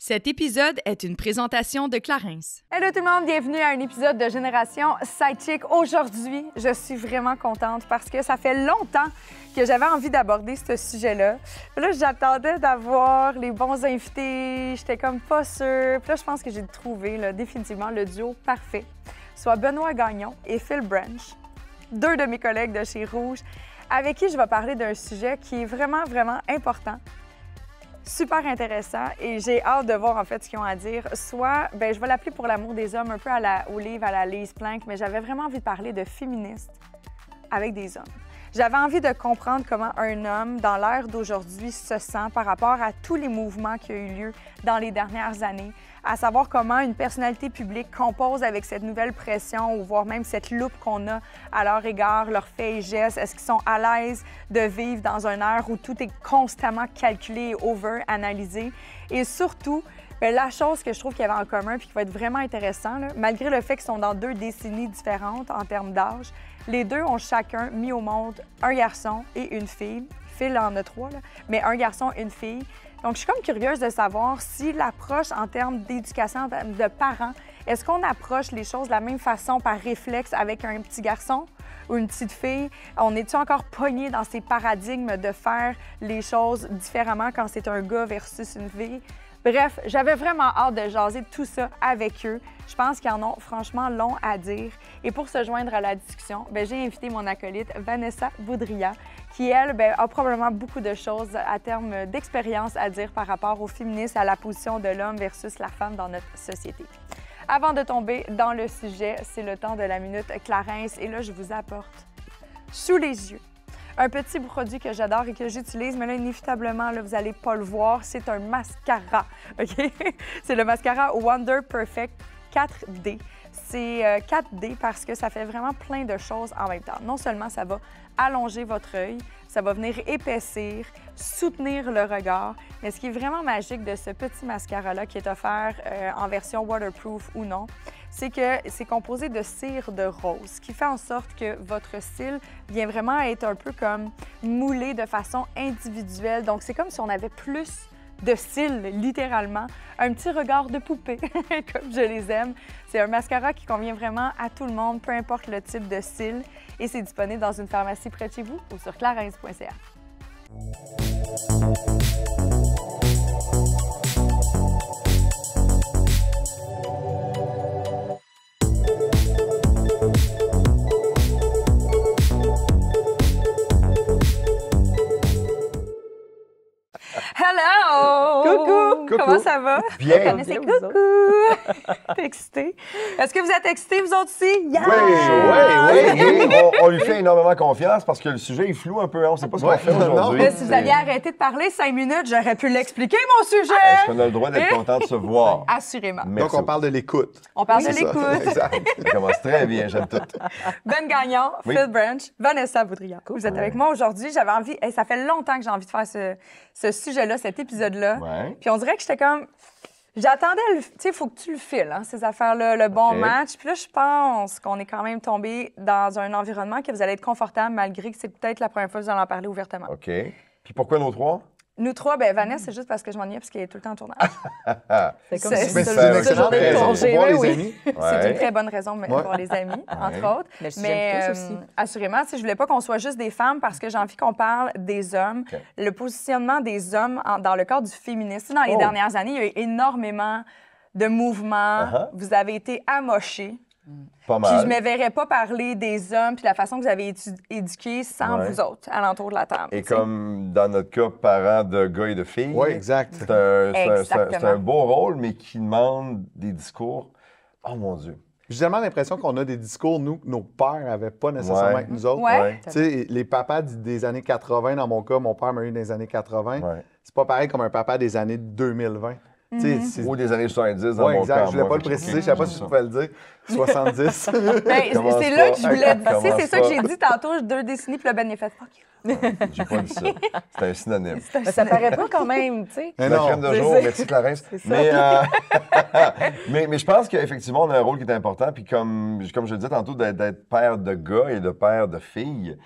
Cet épisode est une présentation de Clarence. Hello tout le monde, bienvenue à un épisode de Génération Sidechick. Aujourd'hui, je suis vraiment contente parce que ça fait longtemps que j'avais envie d'aborder ce sujet-là. Là, j'attendais d'avoir les bons invités, j'étais comme pas sûre. Puis là, je pense que j'ai trouvé là, définitivement le duo parfait, soit Benoît Gagnon et Phil Branch, deux de mes collègues de chez Rouge, avec qui je vais parler d'un sujet qui est vraiment, vraiment important. Super intéressant et j'ai hâte de voir en fait ce qu'ils ont à dire. Soit, je vais l'appeler pour l'amour des hommes, un peu au livre à la Lise Plank, mais j'avais vraiment envie de parler de féministes avec des hommes. J'avais envie de comprendre comment un homme, dans l'ère d'aujourd'hui, se sent par rapport à tous les mouvements qui ont eu lieu dans les dernières années, à savoir comment une personnalité publique compose avec cette nouvelle pression ou voire même cette loupe qu'on a à leur égard, leurs faits et gestes. Est-ce qu'ils sont à l'aise de vivre dans un air où tout est constamment calculé et over-analysé? Et surtout, la chose que je trouve qu'il y avait en commun puis qui va être vraiment intéressant, là, malgré le fait qu'ils sont dans deux décennies différentes en termes d'âge, les deux ont chacun mis au monde un garçon et une fille. Phil en a trois, là, mais un garçon et une fille. Donc, je suis comme curieuse de savoir si l'approche en termes d'éducation de parents, est-ce qu'on approche les choses de la même façon par réflexe avec un petit garçon ou une petite fille? On est-tu encore pogné dans ces paradigmes de faire les choses différemment quand c'est un gars versus une fille? Bref, j'avais vraiment hâte de jaser de tout ça avec eux. Je pense qu'ils en ont franchement long à dire. Et pour se joindre à la discussion, j'ai invité mon acolyte Vanessa Boudria, qui, elle, a probablement beaucoup de choses à terme d'expérience à dire par rapport au féminisme, à la position de l'homme versus la femme dans notre société. Avant de tomber dans le sujet, c'est le temps de la minute Clarence. Et là, je vous apporte sous les yeux un petit produit que j'adore et que j'utilise, mais là, inévitablement, là, vous n'allez pas le voir, c'est un mascara, OK? C'est le mascara Wonder Perfect 4D. C'est 4D parce que ça fait vraiment plein de choses en même temps. Non seulement ça va allonger votre œil, ça va venir épaissir, soutenir le regard, mais ce qui est vraiment magique de ce petit mascara-là qui est offert en version waterproof ou non, c'est que c'est composé de cire de rose, ce qui fait en sorte que votre cils vient vraiment être un peu comme moulé de façon individuelle. Donc, c'est comme si on avait plus de cils, littéralement. Un petit regard de poupée, comme je les aime. C'est un mascara qui convient vraiment à tout le monde, peu importe le type de cils. Et c'est disponible dans une pharmacie près de chez vous ou sur clarence.ca. Hello! Coucou! Comment ça va? Bien! C'est coucou! T'es excitée? Est-ce que vous êtes excités, vous autres aussi? Yeah! Oui. On lui fait énormément confiance parce que le sujet est flou un peu. On ne sait pas ce qu'on fait aujourd'hui. Si vous aviez arrêté de parler 5 minutes, j'aurais pu l'expliquer, mon sujet! Est-ce qu'on a le droit d'être content de se voir? Assurément. Merci. Donc, on parle de l'écoute. On parle de l'écoute. Exact. Ça commence très bien, j'aime tout. Ben Gagnon, Oui. Phil Branch, Vanessa Boudria. Vous êtes avec moi aujourd'hui. J'avais envie, ça fait longtemps que j'ai envie de faire ce sujet-là, cet épisode-là. Ouais. Puis on dirait que j'étais comme... J'attendais, tu sais, il faut que tu le files, hein, ces affaires-là, le bon OK. match. Puis là, je pense qu'on est quand même tombé dans un environnement que vous allez être confortable, malgré que c'est peut-être la première fois que vous allez en parler ouvertement. OK. Puis pourquoi nos trois? Nous trois, Vanessa, c'est juste parce que je m'ennuyais parce qu'elle est tout le temps en tournage. C'est comme C'est- mais c'est c'est une une excellente journée de raison congé, pour voir oui, les oui. amis. C'est une très bonne raison pour les amis, entre autres. Mais le sujet me touche aussi. Assurément, je voulais pas qu'on soit juste des femmes parce que j'ai envie qu'on parle des hommes. OK. Le positionnement des hommes dans le cadre du féminisme. Dans les dernières années, il y a eu énormément de mouvements. Vous avez été amochés. Pas Puis je mal. ne me verrais pas parler des hommes puis la façon que vous avez été éduqués sans Ouais. vous autres, alentour de la table. Et tu sais. comme dans notre cas, parents de gars et de filles. Oui, exact. C'est un beau rôle, mais qui demande des discours. Oh mon Dieu. J'ai tellement l'impression qu'on a des discours, nous, que nos pères n'avaient pas nécessairement Ouais. avec nous autres. Ouais. Tu sais, les papas des années 80, dans mon cas, mon père m'a eu dans les années 80. Ouais. C'est pas pareil comme un papa des années 2020. Tu sais, c'est- Ou des années 70 dans Ouais, mon exact. cas. Je voulais pas le préciser. Je savais pas si tu pouvais le dire. 70. Commence C'est là pas. que je voulais. Tu sais, c'est Commence ça que pas. j'ai dit tantôt, 2 décennies, puis le Ben il a fait fuck you. J'ai pas dit ça. C'est un synonyme. Mais ça paraît pas quand même, tu sais. Mais La non, crème de c'est jour, ça. merci Clarence. C'est ça. Mais je pense qu'effectivement, on a un rôle qui est important. Puis comme je le disais tantôt, d'être père de gars et de père de filles,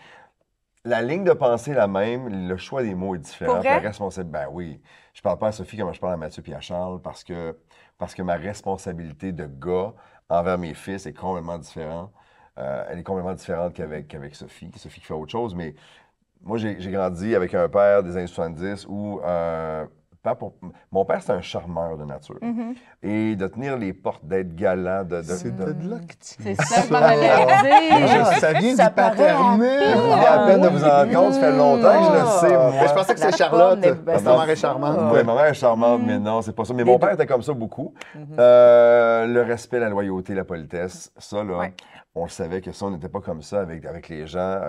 la ligne de pensée est la même, le choix des mots est différent. Pour vrai? La responsabilité, ben oui. Je parle pas à Sophie comme je parle à Mathieu et à Charles parce que ma responsabilité de gars envers mes fils est complètement différente. Elle est complètement différente qu'avec Sophie. Sophie qui fait autre chose, mais moi, j'ai grandi avec un père des années 70 où mon père, c'était un charmeur de nature. Et de tenir les portes, d'être galant, C'est de là que tu C'est ça que j'allais dire. Ça vient Ça du paternel. Il y a à peine de vous en rendre compte, ça fait longtemps que je le sais, moi. Mais je pensais que La c'est Charlotte. forme, Parce que ta mère est charmante. Oui, ma mère est charmante, mais non, c'est pas ça. Mais mon père était comme ça beaucoup. Le respect, la loyauté, la politesse, ça, là, Ouais. on le savait que ça, on n'était pas comme ça avec les gens,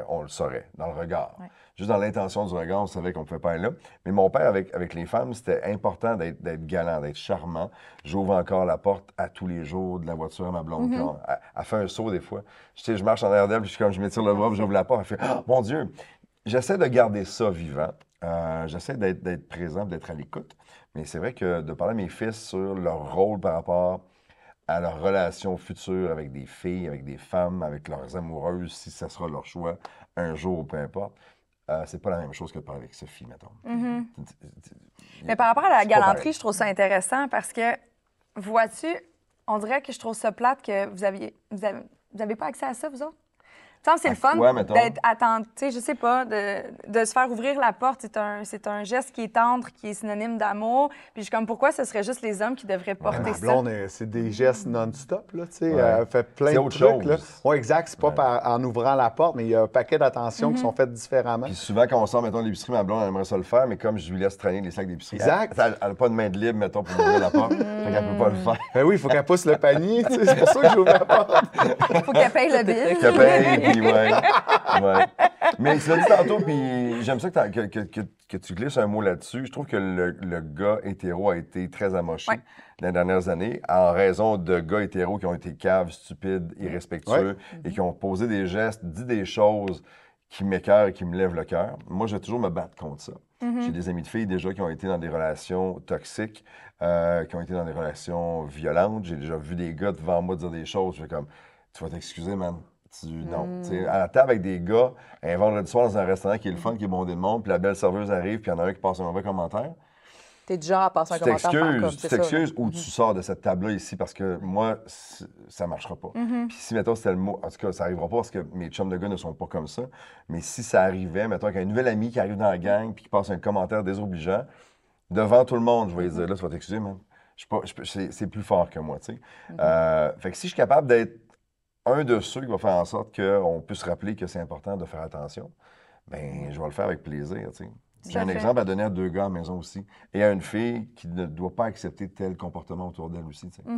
on le saurait, dans le regard. Ouais. Juste dans l'intention du regard, on savait qu'on ne pouvait pas être là. Mais mon père, avec les femmes, c'était important d'être galant, d'être charmant. J'ouvre encore la porte à tous les jours de la voiture à ma blonde. Elle fait un saut des fois. Je marche en arrière d'elle, puis je m'étire le bras, puis j'ouvre la porte. Elle fait « Oh, mon Dieu! » J'essaie de garder ça vivant. J'essaie d'être présent, d'être à l'écoute. Mais c'est vrai que de parler à mes fils sur leur rôle par rapport à leur relation future avec des filles, avec des femmes, avec leurs amoureuses, si ça sera leur choix un jour ou peu importe, c'est pas la même chose que de parler avec Sophie, mettons. Mais par rapport à la C'est pas galanterie, pareil. je trouve ça intéressant parce que, vois-tu, on dirait que je trouve ça plate que vous avez pas accès à ça, vous autres? Il me semble que c'est le fun quoi, mettons? d'être attendu, tu sais, je sais pas, de se faire ouvrir la porte. C'est un geste qui est tendre, qui est synonyme d'amour. Puis je suis comme, pourquoi ce serait juste les hommes qui devraient porter Ma ça? blonde, c'est des gestes non-stop, là, tu sais. Ouais. Elle fait plein C'est de autre trucs, là. chose. Oui, exact. C'est pas en ouvrant la porte, mais il y a un paquet d'attentions qui sont faites différemment. Puis souvent, quand on sort, mettons, l'épicerie, ma blonde, elle aimerait ça le faire, mais comme je lui laisse traîner les sacs d'épicerie, Exact. elle n'a pas de main de libre, mettons, pour ouvrir la porte. Fait qu'elle peut pas le faire. Ben oui, il faut qu'elle pousse le panier, tu sais. C'est pour ça que j'ouvre la porte. Faut qu'elle paye le bill. Qu'elle paye, puis ouais. Mais tu l'as dit tantôt, puis j'aime ça que tu glisses un mot là-dessus. Je trouve que le gars hétéro a été très amoché Ouais. dans les dernières années en raison de gars hétéros qui ont été caves, stupides, irrespectueux et qui ont posé des gestes, dit des choses qui m'écœurent et qui me lèvent le cœur. Moi, je vais toujours me battre contre ça. J'ai des amis de filles déjà qui ont été dans des relations toxiques, qui ont été dans des relations violentes. J'ai déjà vu des gars devant moi dire des choses. Je fais comme, tu vas t'excuser, man. Non. Tu sais, à la table avec des gars, un vendredi soir dans un restaurant qui est le fun, qui est bondé de monde, puis la belle serveuse arrive, puis il y en a un qui passe un mauvais commentaire. T'es du genre à passer un Tu commentaire faire comme, t'excuses, c'est ça, là. ou tu sors de cette table-là ici parce que moi, ça ne marchera pas. Puis si, mettons, c'était le mot, en tout cas, ça n'arrivera pas parce que mes chums de gars ne sont pas comme ça, mais si ça arrivait, mettons, qu'un nouvel ami qui arrive dans la gang puis qui passe un commentaire désobligeant, devant tout le monde, je vais lui dire, là, tu vas t'excuser, man. C'est plus fort que moi, tu sais. Fait que si je suis capable d'être un de ceux qui va faire en sorte qu'on puisse rappeler que c'est important de faire attention, bien, je vais le faire avec plaisir, tu sais. J'ai un exemple à donner à 2 gars à la maison aussi. Et à une fille qui ne doit pas accepter tel comportement autour d'elle aussi, tu sais.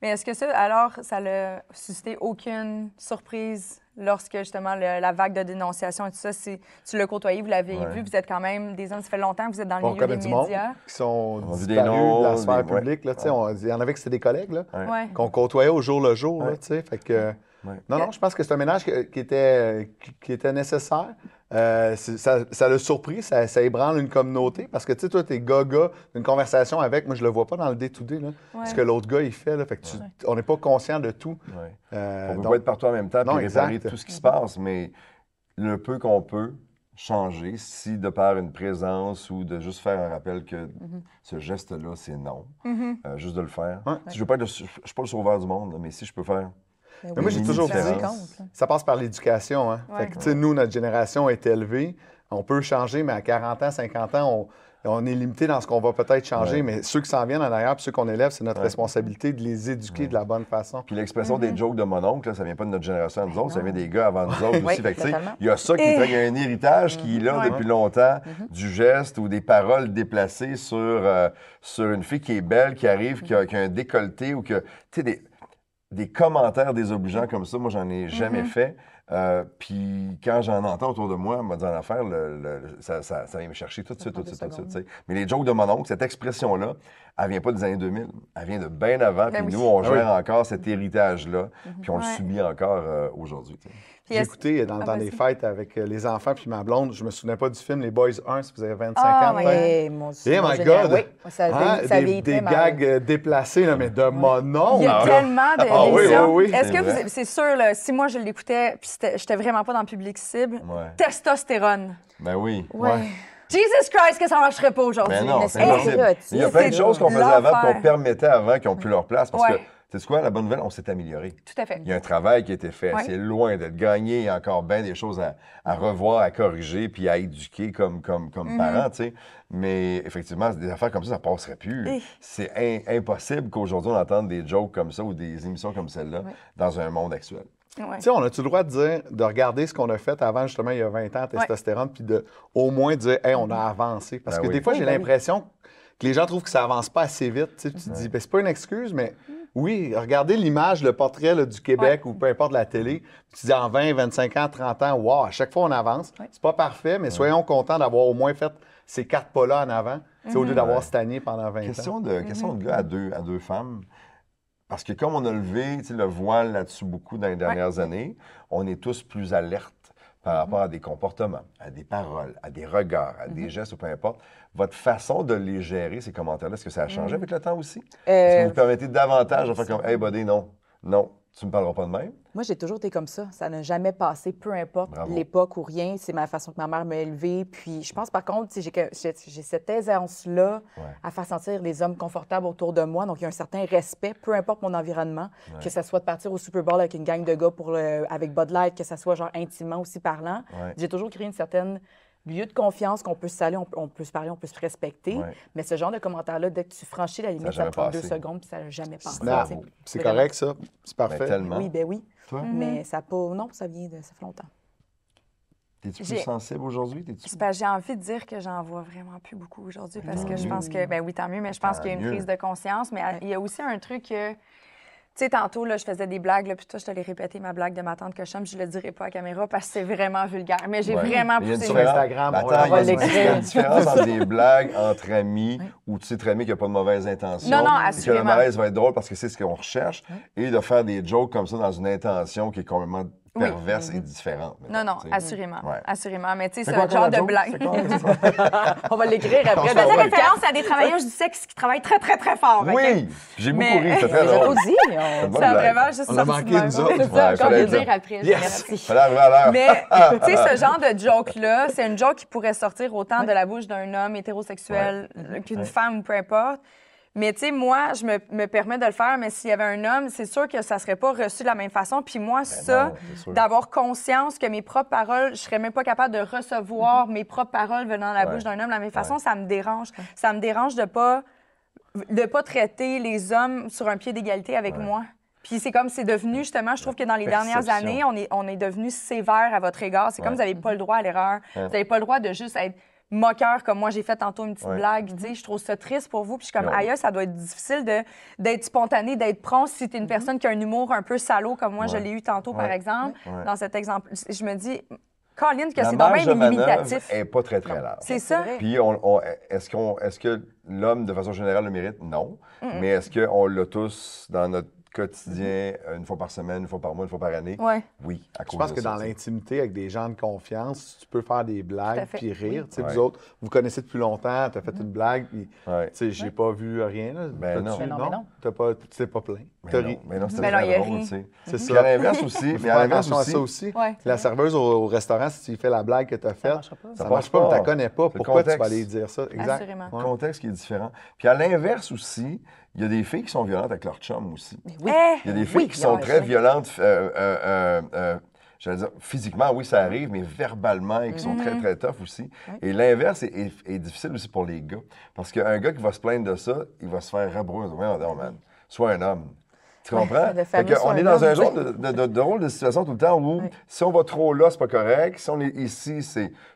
Mais est-ce que ça, alors, ça n'a suscité aucune surprise lorsque, justement, la vague de dénonciation et tout ça, tu l'as côtoyé, vous l'avez vu, vous êtes quand même des hommes, ça fait longtemps que vous êtes dans le On milieu connaît des du monde médias. qui sont On a vu des disparus noms, de la sphère des- ouais. publique, là, tu sais. Il y en avait que c'était des collègues, là, Ouais. qu'on côtoyait au jour le jour, là, tu sais. Fait que... Ouais. Non, je pense que c'est un ménage qui était nécessaire. Ça l'a surpris, ça ébranle une communauté parce que, tu sais, toi, t'es gars d'une conversation avec, moi, je le vois pas dans le day-to-day, là, ce que l'autre gars, il fait, là. Fait que on n'est pas conscient de tout. Ouais. On peut Donc, pas être partout en même temps non, et réparer exact. tout ce qui se passe, mais le peu qu'on peut changer, si de par une présence ou de juste faire un rappel que ce geste-là, c'est non, juste de le faire. Ouais. Si je ne suis pas le sauveur du monde, là, mais si je peux faire... Ben Mais moi, j'ai oui, toujours ça dit, compte, ça passe par l'éducation. Hein? Ouais. Fait que, tu sais, nous, notre génération est élevée. On peut changer, mais à 40 ans, 50 ans, on est limité dans ce qu'on va peut-être changer. Ouais. Mais ceux qui s'en viennent en arrière, puis ceux qu'on élève, c'est notre responsabilité de les éduquer de la bonne façon. Puis l'expression des jokes de mon oncle, là, ça vient pas de notre génération à nous autres, ça vient des gars avant nous autres Oui, aussi. Fait que, tu sais, totalement. il y a ça qui fait qu'il y a un héritage qui est là depuis longtemps, du geste ou des paroles déplacées sur une fille qui est belle, qui arrive, qui a un décolleté ou que, tu sais, des commentaires désobligeants comme ça, moi, j'en ai jamais fait. Puis quand j'en entends autour de moi, on m'a dit en affaire, ça vient me chercher tout de suite, tu sais. Mais les jokes de mon oncle, cette expression-là, elle vient pas des années 2000. Elle vient de bien avant. Puis oui. nous, on Ah oui. gère encore cet héritage-là. Puis on le Ouais. subit encore aujourd'hui. Tu sais. Puis J'ai est-ce- écouté dans le temps vas-y. des fêtes avec les enfants puis ma blonde. Je me souvenais pas du film Les Boys 1, si vous avez 25 Ah, ans. oui. peut-être. Eh, mon Eh, mon my général, God! Oui, ça Hein, vieillit des très mal. gags déplacés, là, mais de mon oncle. Il y a tellement de Ah oui, d'émissions. oui, oui. Est-ce que C'est vrai. c'est sûr, là, si moi je l'écoutais, puis j'étais vraiment pas dans le public cible, Ouais. testostérone. Ben oui. Ouais. Jesus Christ, que ça marcherait pas aujourd'hui. Mais non, mais c'est c'est impossible. érotique. Il y a plein de C'est choses qu'on faisait avant l'enfer. qu'on permettait avant qui n'ont plus leur place. Parce Ouais. que, tu sais quoi, la bonne nouvelle, on s'est amélioré. Tout à fait. Il y a un travail qui a été fait. Ouais. C'est loin d'être gagné. Il y a encore bien des choses à revoir, à corriger, puis à éduquer comme parents, tu sais. Mais effectivement, des affaires comme ça ne passerait plus. Eh. C'est impossible qu'aujourd'hui, on entende des jokes comme ça ou des émissions comme celle-là dans un monde actuel. Ouais. Tu sais, on a-tu le droit de dire, de regarder ce qu'on a fait avant, justement, il y a 20 ans, testostérone, puis de au moins dire, hey, on a avancé. Parce Ben que oui. des fois, Oui, j'ai ben l'impression que les gens trouvent que ça avance pas assez vite. Tu sais, puis tu te dis, ben, c'est pas une excuse, mais oui, regardez l'image, le portrait là, du Québec ou peu importe la télé. Puis tu dis en 20, 25 ans, 30 ans, wow, à chaque fois on avance. C'est pas parfait, mais soyons contents d'avoir au moins fait ces 4 pas-là en avant, tu sais, au lieu d'avoir stagné pendant 20 ans. Question de gars à deux femmes. Parce que comme on a levé tu sais, le voile là-dessus beaucoup dans les dernières années, on est tous plus alertes par rapport à des comportements, à des paroles, à des regards, à des gestes ou peu importe. Votre façon de les gérer, ces commentaires-là, est-ce que ça a changé avec le temps aussi? Est-ce que vous permettez davantage de faire comme « Hey, buddy, non, tu me parleras pas de même? » Moi, j'ai toujours été comme ça. Ça n'a jamais passé, peu importe Bravo. l'époque ou rien. C'est ma façon que ma mère m'a élevée. Puis je pense, par contre, tu sais, j'ai cette aisance-là à faire sentir les hommes confortables autour de moi. Donc, il y a un certain respect, peu importe mon environnement, que ce soit de partir au Super Bowl avec une gang de gars avec Bud Light, que ce soit genre intimement aussi parlant. Ouais. J'ai toujours créé une certaine lieu de confiance qu'on peut se saluer, on peut se parler, on peut se respecter. Ouais. Mais ce genre de commentaire-là, dès que tu franchis la limite, Ça a ça te prend jamais 2 passé. secondes puis ça n'a jamais passé. Non, tu sais. c'est Vraiment. correct, ça. C'est Ben, parfait. tellement. Oui, ben oui. Toi, Mais ça pas. Non, ça fait longtemps. t'es-tu plus J'ai- sensible aujourd'hui? T'es-tu... C'est parce que j'ai envie de dire que j'en vois vraiment plus beaucoup aujourd'hui parce que je pense que, ben oui, tant mieux, mais je pense Tant qu'il y a une mieux. prise de conscience. Mais il y a aussi un truc que, tu sais, tantôt, là, je faisais des blagues, là, puis toi, je te l'ai répété, ma blague de ma tante cochonne, je le dirai pas à caméra parce que c'est vraiment vulgaire. Mais j'ai Ouais. vraiment Il y a une poussé sur le- différence. Instagram, Attends, on va il y a une- l'écrire. il y a une différence entre des blagues entre amis où tu sais très bien qu'il n'y a pas de mauvaise intention. Non, non, et que le assurément. malaise va être drôle parce que c'est ce qu'on recherche. Et de faire des jokes comme ça dans une intention qui est complètement perverse et différente. Non, non, Tu sais. assurément. Ouais. Assurément. Mais tu sais, C'est ce quoi encore genre la de joke? blague. C'est quoi? On va l'écrire après. Je faisais référence à des travailleuses du sexe qui travaillent très, très, très fort. OK? Oui! J'ai beaucoup Mais- ri, c'est On très les a drôle. pas dit. C'est une On... bonne Ça a blague. vraiment juste On a sorti manqué, de même. nous autres. C'est Ouais, ça, encore fallait le le dire. dire après. Yes! Merci. Fallait arriver à l'heure. Mais, tu sais, ce genre de joke-là, c'est une joke qui pourrait sortir autant de la bouche d'un homme hétérosexuel qu'une femme, peu importe. Mais, tu sais, moi, je me permets de le faire, mais s'il y avait un homme, c'est sûr que ça serait pas reçu de la même façon. Puis moi, non, ça, c'est sûr. d'avoir conscience que mes propres paroles, je serais même pas capable de recevoir mes propres paroles venant de la bouche d'un homme de la même façon, ça me dérange. Ça me dérange de pas traiter les hommes sur un pied d'égalité avec moi. Puis c'est comme c'est devenu, justement, je trouve que dans les dernières Perception. années, on est devenu sévère à votre égard. C'est comme vous n'avez pas le droit à l'erreur. Vous n'avez pas le droit de juste être moqueur comme moi j'ai fait tantôt une petite blague. Tu sais, je trouve ça triste pour vous. Puis je suis comme, Mais on- aïe, ça doit être difficile d'être spontané, d'être prompt si tu es une personne qui a un humour un peu salaud comme moi je l'ai eu tantôt, par exemple. Dans cet exemple, je me dis, Colin, que La c'est dans marge de même manœuvre limitatif. n'est pas très, très large. C'est ça. vrai. Puis, est-ce que l'homme, de façon générale, le mérite? Non. Mais est-ce qu'on l'a tous dans notre quotidien, une fois par semaine, une fois par mois, une fois par année? Ouais. Oui, à cause Je pense de que ça, dans tu sais. l'intimité, avec des gens de confiance, tu peux faire des Tout à blagues fait. puis rire. Tu sais, Ouais. Vous autres, vous connaissez depuis longtemps, tu as fait une blague, puis Ouais. tu sais, j'ai pas vu rien. Là. Ben non. T'as-tu- Mais non. Tu t'es pas plein. Mais T'as non, ri. mais non, c'était Mais non, très il a drôle, ri. tu sais. C'est Puis ça. à l'inverse aussi, Il faut mais faire à l'inverse attention à aussi, ça aussi. Ouais. La serveuse au restaurant, si tu fais la blague que tu as faite, marchera pas. ça Ça marche marche pas, pas. tu la connais pas. C'est le Pourquoi tu vas contexte. aller dire ça? Exact. Assurément. le contexte qui est différent. Puis à l'inverse aussi, il y a des filles qui sont violentes avec leur chum aussi. Oui. Eh! Il y a des filles qui sont très violentes, j'allais dire, physiquement, oui, ça arrive, mais verbalement, et qui sont très, très tough aussi. Et l'inverse est difficile aussi pour les gars. Parce qu'un gars qui va se plaindre de ça, il va se faire rabrouer. Ouais, non, man, sois un homme. Tu comprends? le Fait fameux que on sois est un dans un homme, genre oui. de drôle de situation tout le temps où si on va trop là, c'est pas correct. Si on est ici,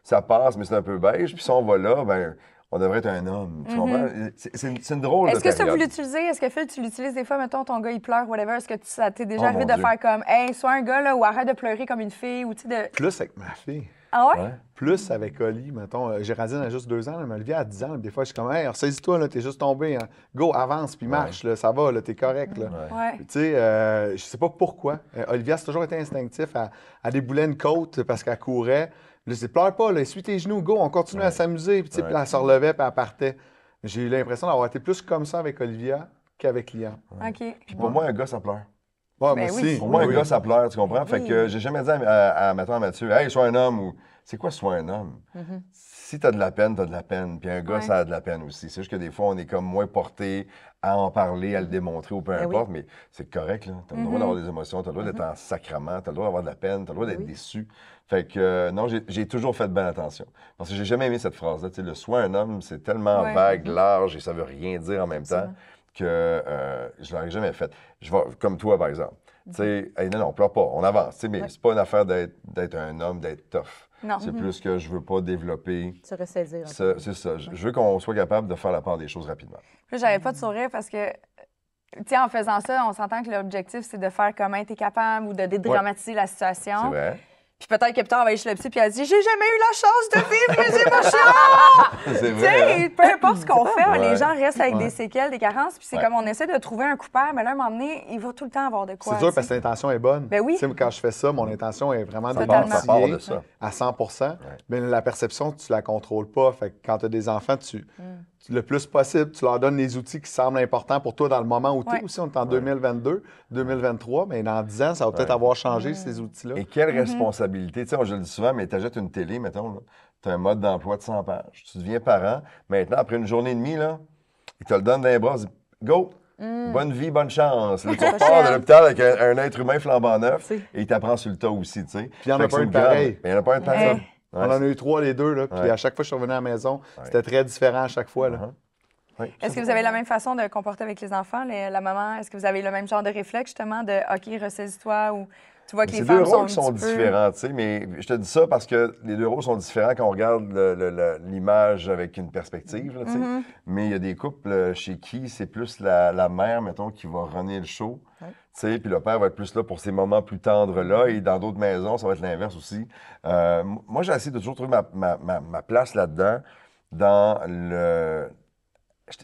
ça passe, mais c'est un peu beige. Puis si on va là, ben on devrait être un homme. Tu comprends? C'est une drôle de Est-ce que ça, vous période. l'utilisez? Est-ce que Phil, tu l'utilises des fois? Mettons, ton gars, il pleure, whatever. Est-ce que ça t'est déjà Oh, arrivé mon de Dieu. faire comme, hey, sois un gars, là, ou arrête de pleurer comme une fille, ou tu sais, de. Plus avec ma fille. Ah ouais? Ouais. Plus avec Oli, mettons. Géraldine a juste 2 ans, mais Olivia a 10 ans. Des fois, je suis comme, hey, ressaisis-toi, là, t'es juste tombé. Hein. Go, avance, puis marche, là, ça va, là, t'es correct. Là. Ouais. Tu sais, je sais pas pourquoi. Olivia, c'est toujours été instinctif. Elle déboulait une côte parce qu'elle courait. Là, je dis, pleure pas, là, essuie tes genoux, go, on continue à s'amuser. Puis, tu sais, puis elle se relevait, puis elle partait. J'ai eu l'impression d'avoir été plus comme ça avec Olivia qu'avec Liam. OK. Puis pour moi, un gars, ça pleure. Ouais, Ben moi oui. aussi. Pour moi, un Oui. gars, ça pleure, tu comprends? Fait que j'ai jamais dit mettons, à Mathieu, hey, sois un homme ou c'est quoi, sois un homme? Si t'as de la peine, t'as de la peine. Puis un gars, Ouais. ça a de la peine aussi. C'est juste que des fois, on est comme moins porté à en parler, à le démontrer ou peu Ben oui. importe, mais c'est correct, là. T'as le droit d'avoir des émotions, t'as le droit d'être en sacrement, t'as le droit d'avoir de la peine, t'as le droit d'être déçu. Fait que non, j'ai toujours fait bien attention. Parce que j'ai jamais aimé cette phrase-là. Tu sais, le soin un homme, c'est tellement Ouais. vague, large et ça veut rien dire en même temps que je l'aurais jamais fait. Je vais, comme toi, par exemple. Tu sais, hey, non, on pleure pas, on avance. Tu sais, mais c'est pas une affaire d'être un homme, d'être tough. Non. C'est plus que je veux pas développer. Se ressaisir. C'est ça. Je veux qu'on soit capable de faire la part des choses rapidement. Puis j'avais pas de sourire parce que, tu sais, en faisant ça, on s'entend que l'objectif, c'est de faire comment t'es capable ou de dédramatiser la situation. C'est vrai. Puis peut-être que plus tard, elle va aller chez le psy puis elle dit « J'ai jamais eu la chance de vivre mes émotions! » C'est Tu vrai. hein? sais, peu importe ce qu'on fait, Ouais. les gens restent avec Ouais. des séquelles, des carences, puis c'est Ouais. comme on essaie de trouver un coupable, mais là, à un moment donné, il va tout le temps avoir de quoi. C'est dur tu parce que sais. l'intention est bonne. Ben oui. Tu sais, quand je fais ça, mon intention est vraiment de Totalement. Ça part de m'outiller ça. à 100 Mais la perception, tu la contrôles pas. Fait que quand tu as des enfants, le plus possible, tu leur donnes les outils qui semblent importants pour toi dans le moment où tu es. Ouais. Aussi, on est en 2022, 2023, mais dans 10 ans, ça va peut-être avoir changé, ces outils-là. Et quelle responsabilité. Tu sais, je le dis souvent, mais tu achètes une télé, mettons, tu as un mode d'emploi de 100 pages. Tu deviens parent. Maintenant, après une journée et demie, là, ils te le donnent dans les bras. Ils disent, go! Bonne vie, bonne chance. Là, tu repars de l'hôpital avec un être humain flambant neuf et il t'apprend sur le tas aussi, tu sais. il y en a Fait que pas c'est un une grande- pareil. Il n'y en a pas un de pareil. On en a eu 3, les deux, là, puis Ouais. à chaque fois que je suis revenu à la maison, c'était très différent à chaque fois. Là. Oui. Est-ce que vous avez la même façon de comporter avec les enfants, la maman? Est-ce que vous avez le même genre de réflexe, justement, de « OK, ressaisis-toi » ou tu vois que C'est les deux femmes sont rôles un qui sont petit peu... différents, tu sais, mais je te dis ça parce que les deux rôles sont différents quand on regarde l'image avec une perspective, là, tu sais. Mais il y a des couples chez qui c'est plus la mère, mettons, qui va runner le show, tu sais, puis le père va être plus là pour ces moments plus tendres-là, et dans d'autres maisons, ça va être l'inverse aussi. Moi, j'ai essayé de toujours trouver ma place là-dedans, dans le...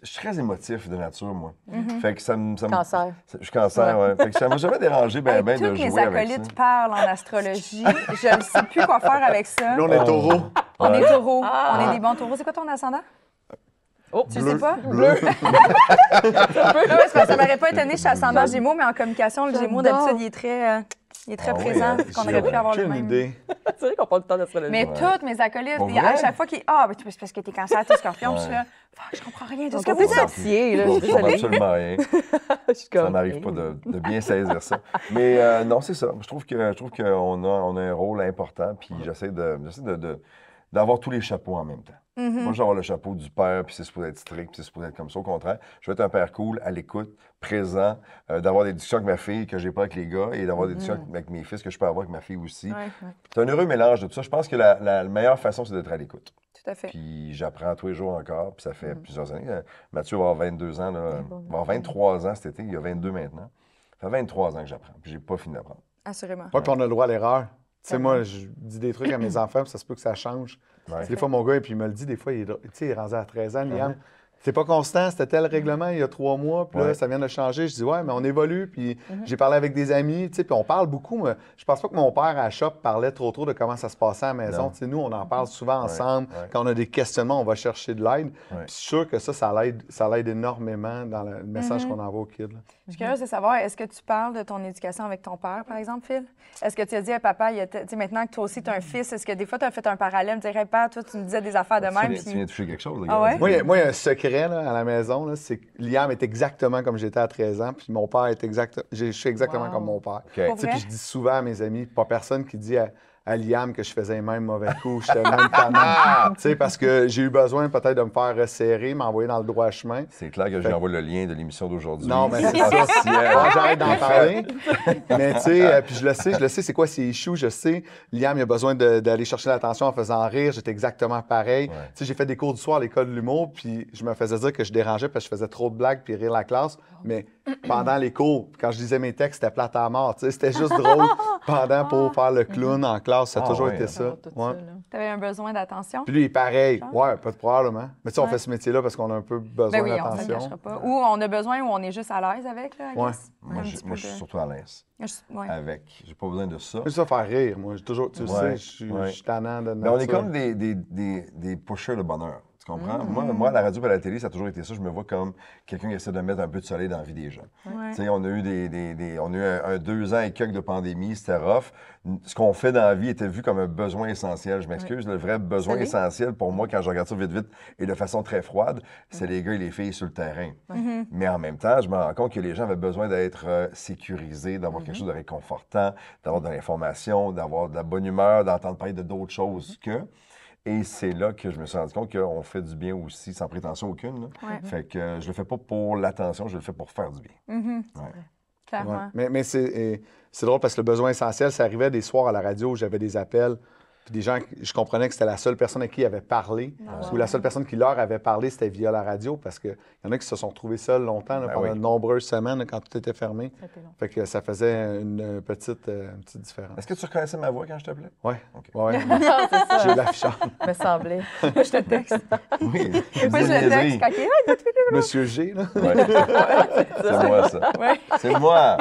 Je suis très émotif de nature, moi. Fait que ça me... Cancer. Je suis cancer, ouais. Fait que ça m'a jamais dérangé ben, Hey, ben de toutes mes jouer avec ça. acolytes parlent en astrologie. Je ne sais plus quoi faire avec ça. Nous, on est taureaux. On est taureaux. On est des bons taureaux. C'est quoi ton ascendant? Oh, Tu sais pas? Bleu. Ouais, c'est parce que ça m'aurait pas étonné, je suis ascendant Gémeaux, mais en communication, le Gémeaux, J'adore. d'habitude, il est très Ah oui, présent, hein? qu'on aurait pu avoir le Aucune même. idée. c'est vrai qu'on parle du temps d'astrologie. Mais toutes mes acolytes, Pour à vrai? chaque fois qu'ils. Ah, ben, c'est parce que t'es cancer, t'es scorpion, puis je suis là. Fuck, je comprends rien de ce que vous Vous dites. sorcier, là, je suis Je comprends désolée. absolument rien. Je suis Ça comme, m'arrive pas de bien saisir ça. Mais non, c'est ça. Je trouve qu'on a un rôle important, puis j'essaie d'avoir tous les chapeaux en même temps. Moi, j'ai avoir le chapeau du père, puis c'est supposé être strict, puis c'est supposé être comme ça. Au contraire, je veux être un père cool, à l'écoute, présent, d'avoir des discussions avec ma fille que j'ai pas avec les gars, et d'avoir des discussions avec mes fils que je peux avoir avec ma fille aussi. Ouais, C'est un heureux mélange de tout ça. Je pense que la meilleure façon, c'est d'être à l'écoute. tout à fait. Puis j'apprends tous les jours encore, puis ça fait plusieurs années. Mathieu va avoir 22 ans, là, il va avoir 23 ans cet été, il a 22 maintenant. Ça fait 23 ans que j'apprends, puis j'ai pas fini d'apprendre. Assurément. Pas qu'on a le droit à l'erreur. Tu sais, moi, je dis des trucs à mes enfants, puis ça se peut que ça change. Ouais. Des fois, mon gars, puis il me le dit, des fois, il est rendu à 13 ans, Liam. C'est pas constant, c'était tel règlement il y a 3 mois, puis là, Ouais. ça vient de changer. Je dis, ouais, mais on évolue, puis j'ai parlé avec des amis, tu sais, puis on parle beaucoup. Mais je pense pas que mon père à la shop parlait trop de comment ça se passait à la maison. Non. Tu sais, nous, on en parle souvent ensemble. ouais. Quand on a des questionnements, on va chercher de l'aide. Ouais. Puis je suis sûr que ça l'aide énormément dans le message qu'on envoie aux kids. là. Je suis curieuse de savoir, est-ce que tu parles de ton éducation avec ton père, par exemple, Phil? Est-ce que tu as dit à papa, tu sais, maintenant que toi aussi, tu as un fils, est-ce que des fois, tu as fait un parallèle, me dire, hey, papa, toi, tu me disais des affaires de même, Tu viens puis... de toucher quelque chose, le Ah gars. ouais? Moi, il y a un secret là, à la maison, là, c'est que Liam est exactement comme j'étais à 13 ans, puis mon père est je suis exactement Wow. comme mon père. OK. Pour Tu sais, vrai? puis je dis souvent à mes amis, pas personne qui dit à Liam que je faisais les mêmes mauvais coups, j'étais le même tannant. Tu sais, parce que j'ai eu besoin peut-être de me faire resserrer, m'envoyer dans le droit chemin. C'est clair que je lui envoie le lien de l'émission d'aujourd'hui. Non, mais c'est ça. officiel. Faut que j'arrête d'en parler. Mais tu sais, puis je le sais, c'est quoi ses issues, je sais. Liam, il a besoin d'aller chercher l'attention en faisant rire. J'étais exactement pareil. Ouais. Tu sais, j'ai fait des cours du soir à l'école de l'humour, puis je me faisais dire que je dérangeais parce que je faisais trop de blagues puis rire la classe. Mais pendant les cours, quand je disais mes textes, c'était plate à mort. Tu sais, c'était juste drôle pour faire le clown en classe. Ça a Ah toujours ouais. été ça. Tout Ouais. ça, là. Tu avais un besoin d'attention? Puis lui, il est pareil. Ouais, pas de probablement. Mais tu sais, on Ouais. fait ce métier-là parce qu'on a un peu besoin Ben oui, on ne se le d'attention. cachera pas. Ou on a besoin ou on est juste à l'aise avec, là, I Ouais. guess. Moi, Un je petit moi, peu je suis de- surtout à l'aise Ouais. avec. J'ai pas besoin de ça. Juste ça faire rire. Moi, j'ai toujours, tu le Ouais, sais, je ouais. suis tannant de Mais on est nature. comme des pushers de bonheur. Tu comprends? Moi, à la radio et à la télé, ça a toujours été ça. Je me vois comme quelqu'un qui essaie de mettre un peu de soleil dans la vie des gens. Ouais. Tu sais, on a eu on a eu un 2 ans et quelques de pandémie, c'était rough. Ce qu'on fait dans la vie était vu comme un besoin essentiel. Je m'excuse, le vrai besoin essentiel pour moi, quand je regarde ça vite, et de façon très froide, c'est les gars et les filles sur le terrain. Mais en même temps, je me rends compte que les gens avaient besoin d'être sécurisés, d'avoir quelque chose de réconfortant, d'avoir de l'information, d'avoir de la bonne humeur, d'entendre parler de d'autres choses que... Et c'est là que je me suis rendu compte qu'on fait du bien aussi, sans prétention aucune. Là. Fait que je le fais pas pour l'attention, je le fais pour faire du bien. Clairement. Ouais. Mais c'est drôle parce que le besoin essentiel, ça arrivait des soirs à la radio où j'avais des appels, puis des gens, je comprenais que c'était la seule personne à qui ils avaient parlé, ou la seule personne qui leur avait parlé, c'était via la radio, parce qu'il y en a qui se sont retrouvés seuls longtemps, là, pendant de nombreuses semaines, là, quand tout était fermé. Fait que ça faisait une petite différence. Est-ce que tu reconnaissais ma voix quand je t'appelais? Oui. OK. Ouais. C'est ça. J'ai l'affichage. Me semblait. Moi, je te texte. Oui. Moi, je le texte quand il est Monsieur G, là. Ouais. C'est moi, ça. C'est moi.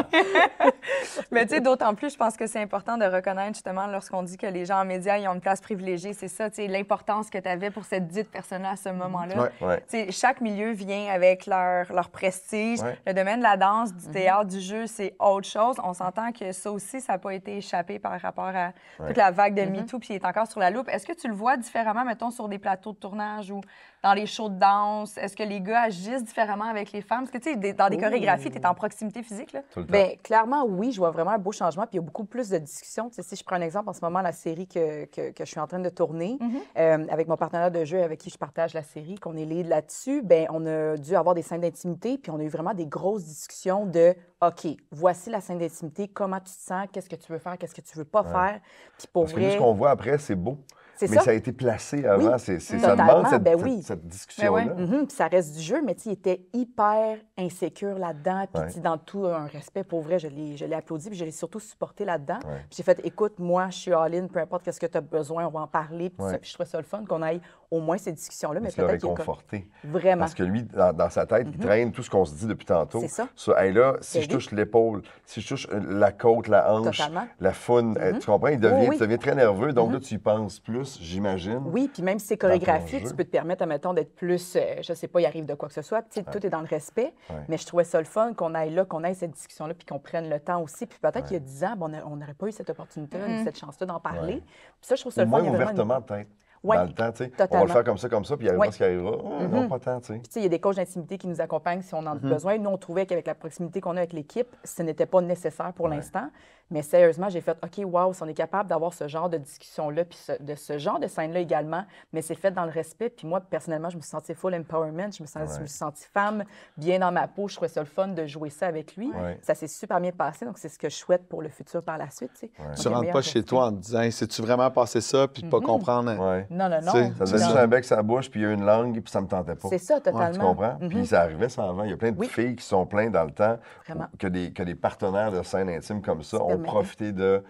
Mais tu sais, d'autant plus, je pense que c'est important de reconnaître justement lorsqu'on dit que les gens en médias, ils ont une place privilégiée. C'est ça, tu sais, l'importance que tu avais pour cette dite personne-là à ce moment-là. Ouais. Tu sais, chaque milieu vient avec leur prestige. Ouais. Le domaine de la danse, du théâtre, du jeu, c'est autre chose. On s'entend que ça aussi, ça n'a pas été échappé par rapport à toute la vague de MeToo, puis il est encore sur la loupe. Est-ce que tu le vois différemment, mettons, sur des plateaux de tournage ou dans les shows de danse? Est-ce que les gars agissent différemment avec les femmes? Parce que, tu sais, dans des chorégraphies, tu es en proximité physique, là. Tout le temps. Bien, clairement, oui, je vois vraiment un beau changement. Puis il y a beaucoup plus de discussions. Tu sais, si je prends un exemple, en ce moment, la série que je suis en train de tourner, avec mon partenaire de jeu avec qui je partage la série, qu'on est lead là-dessus, bien, on a dû avoir des scènes d'intimité. Puis on a eu vraiment des grosses discussions de OK, voici la scène d'intimité, comment tu te sens, qu'est-ce que tu veux faire, qu'est-ce que tu veux pas faire. Puis pour Parce que nous, vrai. ce qu'on voit après, c'est beau. C'est Mais ça. ça a été placé avant. Oui, Ça totalement, demande ben oui. cette discussion-là. Puis ça reste du jeu, mais tu sais, il était hyper insécure là-dedans. Puis tu sais, dans tout un respect, pour vrai, je l'ai applaudi, puis je l'ai surtout supporté là-dedans. Puis j'ai fait, écoute, moi, je suis all-in, peu importe qu'est-ce que tu as besoin, on va en parler. Puis ça, puis je trouvais ça le fun qu'on aille au moins ces discussions-là. Mais Tu l'as peut-être qu'il est réconforté. Vraiment. Parce que lui, dans sa tête, il traîne tout ce qu'on se dit depuis tantôt. C'est ça. Sur, hey, là, si Ben je oui. touche l'épaule, si je touche la côte, la hanche, Totalement. la foune, tu comprends? Tu deviens très nerveux, donc là, tu y penses plus, j'imagine. Oui, puis même si c'est Dans ton chorégraphique, jeu. tu peux te permettre, admettons, d'être plus, je sais pas, il arrive de quoi que ce soit. Puis, tu sais, tout est dans le respect. Mais je trouvais ça le fun qu'on aille là, qu'on aille cette discussion-là, puis qu'on prenne le temps aussi. Puis peut-être qu'il y a 10 ans, ben, on n'aurait pas eu cette opportunité-là, ni cette chance-là d'en parler. Puis ça, je trouve ça Au le moins fun. Il y a vraiment une- ouvertement, peut-être. Ouais, Dans le temps, tu sais. On totalement. va le faire comme ça, puis il arrivera Ouais. ce qui arrivera. Non, pas tant, tu sais. Puis, tu sais, il y a des coachs d'intimité qui nous accompagnent si on en a besoin. Nous, on trouvait qu'avec la proximité qu'on a avec l'équipe, ce n'était pas nécessaire pour l'instant. Mais sérieusement, j'ai fait OK, wow, si on est capable d'avoir ce genre de discussion-là, puis de ce genre de scène-là également, mais c'est fait dans le respect. Puis moi, personnellement, je me suis sentie full empowerment. Je me suis sentie femme, bien dans ma peau. Je trouvais ça le fun de jouer ça avec lui. Ouais. Ça s'est super bien passé. Donc, c'est ce que je souhaite pour le futur par la suite. Tu sais. Donc, Tu il y a rentres meilleur pas chez respect. toi en te disant, hey, sais-tu vraiment passer ça, puis de pas comprendre. Ouais. Non, non, non. Tu sais, Ça devait Non. juste un bec sur la bouche, puis il y a une langue, puis ça me tentait pas. C'est ça, totalement. Tu comprends? Puis ça arrivait ça avant. Il y a plein de filles qui sont pleines dans le temps Vraiment. que des partenaires de scène intime comme ça ont permettait. profité de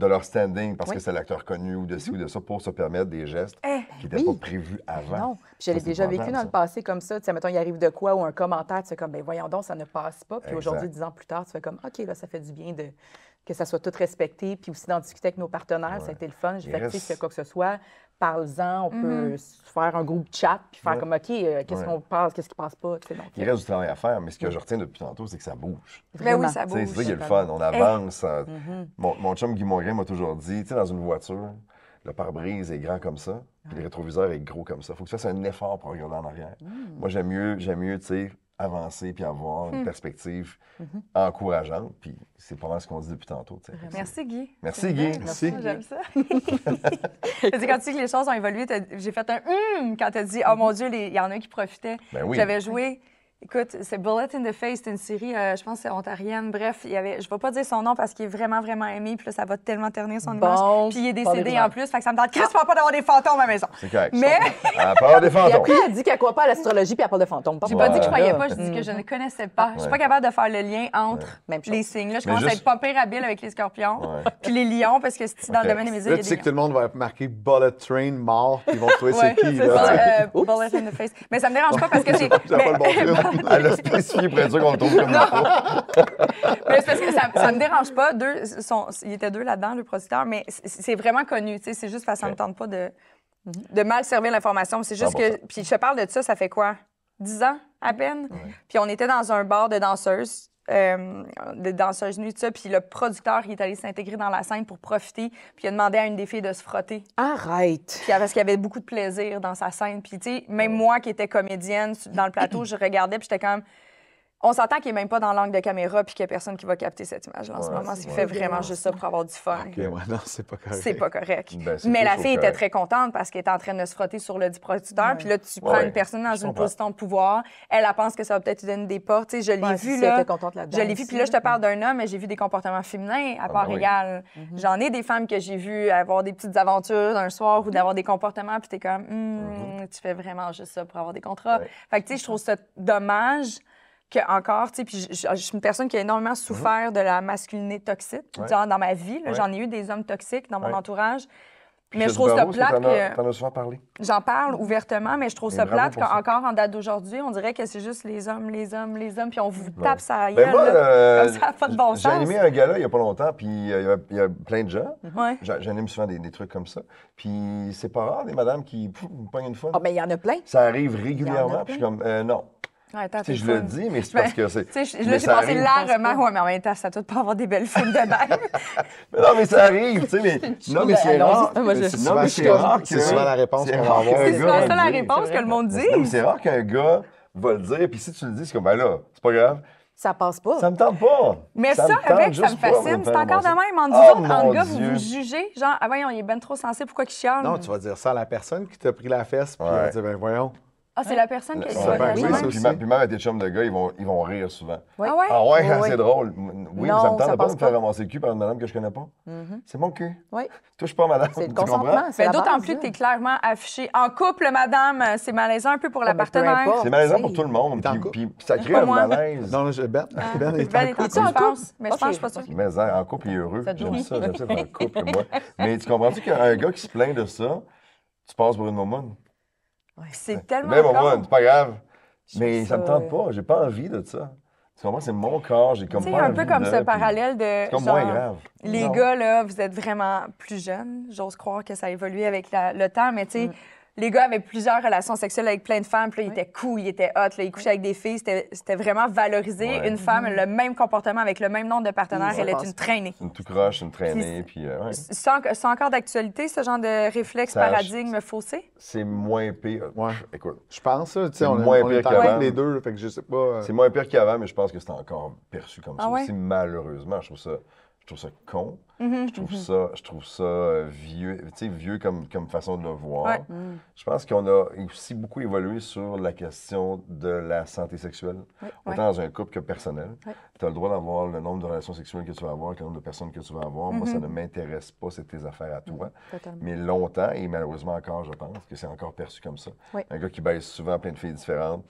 leur standing parce que c'est l'acteur connu ou de ci ou de ça pour se permettre des gestes qui n'étaient pas prévus avant. Non. Puis je l'ai Ça, c'est déjà vécu épouvantable, dans le ça. passé comme ça. Tu sais, mettons, il arrive de quoi ou un commentaire, tu fais comme, ben voyons donc, ça ne passe pas. Puis Exact. aujourd'hui, 10 ans plus tard, tu fais comme, OK, là, ça fait du bien que ça soit tout respecté. Puis aussi d'en discuter avec nos partenaires, ça a été le fun. J'ai Il fait, tu sais, reste- s'il y a quoi que ce soit, parle-en, on peut se faire un groupe chat, puis faire comme, OK, qu'est-ce qu'on passe, qu'est-ce qui passe pas. Tu sais, donc, Il reste du travail à faire, mais ce que je retiens depuis tantôt, c'est que ça bouge. Ben oui, vraiment. ça Tu sais, bouge. c'est ça qui est le fun. On avance. Mm-hmm. Mon chum Guy Mongrain m'a toujours dit, tu sais, dans une voiture, le pare-brise est grand comme ça, puis le rétroviseur est gros comme ça. Il faut que tu fasses un effort pour regarder en arrière. Mm. Moi, j'aime mieux, tu sais, avancer puis avoir une perspective Mm-hmm. encourageante. Puis c'est pas mal ce qu'on dit depuis tantôt. Tu sais. Merci, Guy. Merci, Guy. Merci. J'aime ça. T'as dit, quand tu dis que les choses ont évolué, j'ai fait un quand tu as dit, oh mon Dieu, il y en a qui profitaient. Ben oui. J'avais joué. Écoute, c'est Bullet in the Face, c'est une série, je pense que c'est ontarienne. Bref, je ne vais pas dire son nom parce qu'il est vraiment, vraiment aimé. Puis là, ça va tellement ternir son image. Bon, Puis il est pas décédé des en plus. Fait que ça me tente quasiment pas d'avoir des fantômes à la maison. C'est correct. Mais À part des Et fantômes. après, elle dit qu'elle croit pas à l'astrologie, puis elle parle de fantômes. j'ai pas dit que je croyais Là. pas, je dis que je ne connaissais pas. Je suis pas capable de faire le lien entre Même chose. les signes. Là, je Mais commence à juste- être pas pire habile avec les scorpions. Ouais. Puis les lions, parce que si dans le domaine des médias, Là, il y tu a sais des que tout le monde va marquer Bullet Train mort, puis ils vont trouver Ouais, c'est qui. c'est Là, ça, Bullet in the Face. Mais ça me dérange pas parce que c'est. J'ai pas le bon film. Elle a spécifié pour être sûr qu'on le trouve comme il faut. Mais c'est parce que ça me dérange pas. Il y était deux là-dedans, le producteur, mais c'est vraiment connu. Tu sais, c'est juste parce que ça me tente pas de de mal servir l'information. C'est juste que... 100%. Puis je te parle de ça, ça fait quoi? 10 ans à peine? Puis on était dans un bar de danseuses nues, tout ça. Puis le producteur, il est allé s'intégrer dans la scène pour profiter. Puis il a demandé à une des filles de se frotter. Arrête! Puis parce qu'il y avait beaucoup de plaisir dans sa scène. Puis tu sais, même moi qui étais comédienne dans le plateau, je regardais, puis j'étais comme... On s'entend qu'il n'est même pas dans l'angle de caméra puis qu'il n'y a personne qui va capter cette image-là en ce moment. Il fait vraiment juste ça pour avoir du fun. OK, ouais, non, c'est pas correct. C'est pas correct. Ben, c'est Mais plus la au fille était correct. très contente parce qu'elle était en train de se frotter sur le dit producteur. Puis là, tu prends Ouais, une personne dans je une comprends. position de pouvoir. Elle pense que ça va peut-être lui donner des portes. Tu sais, je l'ai vu, si là. elle était contente là-dedans Je l'ai vu. aussi, Puis là, je te parle d'un homme, mais j'ai vu des comportements féminins à part ben oui. égale. J'en ai des femmes que j'ai vues avoir des petites aventures un soir ou d'avoir des comportements. Puis t'es comme, tu fais vraiment juste ça pour avoir des contrats. Ouais. Fait que, tu sais, je trouve ça dommage que encore, tu sais, puis je suis une personne qui a énormément souffert de la masculinité toxique Ouais. genre, dans ma vie. Là. Ouais. J'en ai eu des hommes toxiques dans mon Ouais. entourage. Puis Mais chez je trouve ça Subaru, est-ce plate que... T'en as souvent parlé? J'en parle ouvertement, mais je trouve Mais ça bravo plate pour ça. qu'encore en date d'aujourd'hui, on dirait que c'est juste les hommes, puis on vous tape ça Ben moi, comme ça n'a pas de bon j'ai sens. animé un gala il n'y a pas longtemps, puis il y a plein de gens. Ouais. J'anime souvent des trucs comme ça. Puis c'est pas rare, des madames qui me pognent une fois. Ah, mais il y en a plein. Ça arrive Il y en régulièrement, a puis je suis comme, non. Ouais, attends, Tu sais, t'es je le fun. dis, mais c'est Ben, parce que c'est. Tu sais, mais là, j'ai ça passé arrive. largement, ouais, mais en même temps, ça doit pas avoir des belles filles de même. Mais non, mais ça arrive, tu sais, mais. Non, mais c'est Allons-y. rare. Moi, je- Non, souvent, mais c'est rare que. c'est souvent la réponse c'est qu'on va rare avoir. qu'un C'est gars souvent va ça la le dire. réponse que le monde dit. Non, mais c'est rare qu'un gars va le dire, puis si tu le dis, c'est comme, ben là, c'est pas grave. Ça passe pas. Ça me tente pas. Mais ça, me tente avec, ça me juste pas fascine. de me C'est faire encore de ramasser. même. En Oh, nous autres, en mon gars, vous Dieu. vous jugez. Genre, ah voyons, il est ben trop sensé, pourquoi qu'il chiale? Non, tu vas dire ça à la personne qui t'a pris la fesse, puis elle va Ouais. dire, ben voyons. Ah, c'est la personne qui Ouais, Ça peut a arriver, oui, ça puis aussi. puis même avec tes chums de gars, ils vont rire souvent. Oui. Ah ouais? Ah ouais, Oui, oui. c'est drôle. Oui, Non, mais ça me tente ça pas de passe me faire pas. ramasser le cul par une madame que je connais pas. C'est mon cul. Oui. Touche pas, madame. C'est le Tu comprends? consentement. c'est Mais la d'autant base, plus là. que tu es clairement affiché. En couple, madame, c'est malaisant un peu pour la mais peu partenaire. importe. C'est malaisant Tu sais, pour tout le monde. il est en Puis, couple. puis ça crée Pas un moi. malaise. Non, là, Ben est Ben est en en couple. couple, je pense. Mais je Ok. pense, je suis pas sûre. Mais en couple, il est heureux. Ça te J'aime joue. ça être en couple, moi. Mais tu comprends-tu qu'un gars qui se plaint de ça, tu passes pour une momone? C'est tellement Mais con. momone, c'est pas grave. Mais trouve ça me ça, tente pas. J'ai pas envie de ça. Tu comprends? C'est mon corps. J'ai comme Tu sais, pas un envie peu comme de, ce puis parallèle de. C'est comme genre, moins grave. Les Non. gars, là, vous êtes vraiment plus jeunes. J'ose croire que ça a évolué avec le temps, mais tu sais, les gars avaient plusieurs relations sexuelles avec plein de femmes, puis là, ils étaient cool, ils étaient hot, là, ils couchaient avec des filles, c'était vraiment valorisé. Ouais. Une femme, le même comportement avec le même nombre de partenaires, Ça elle est passe une pas. traînée. Une tout croche, une traînée, puis ouais. C'est encore d'actualité, ce genre de réflexe, Ça a- paradigme faussé? C'est moins pire. Ouais. Écoute, Je pense, là, tu sais, C'est on moins est pire en qu'avant. couple les deux, fait que je sais pas. c'est moins pire qu'avant, mais je pense que c'est encore perçu comme ça Ah ouais? aussi, malheureusement. Je trouve ça con. Je trouve ça vieux, tu sais, vieux comme façon de le voir. Ouais. Je pense qu'on a aussi beaucoup évolué sur la question de la santé sexuelle, autant dans un couple que personnel. Tu as le droit d'avoir le nombre de relations sexuelles que tu vas avoir, le nombre de personnes que tu vas avoir. Moi, ça ne m'intéresse pas, c'est tes affaires à toi. Totalement. Mais longtemps, et malheureusement encore, je pense que c'est encore perçu comme ça. Oui. Un gars qui baise souvent plein de filles différentes,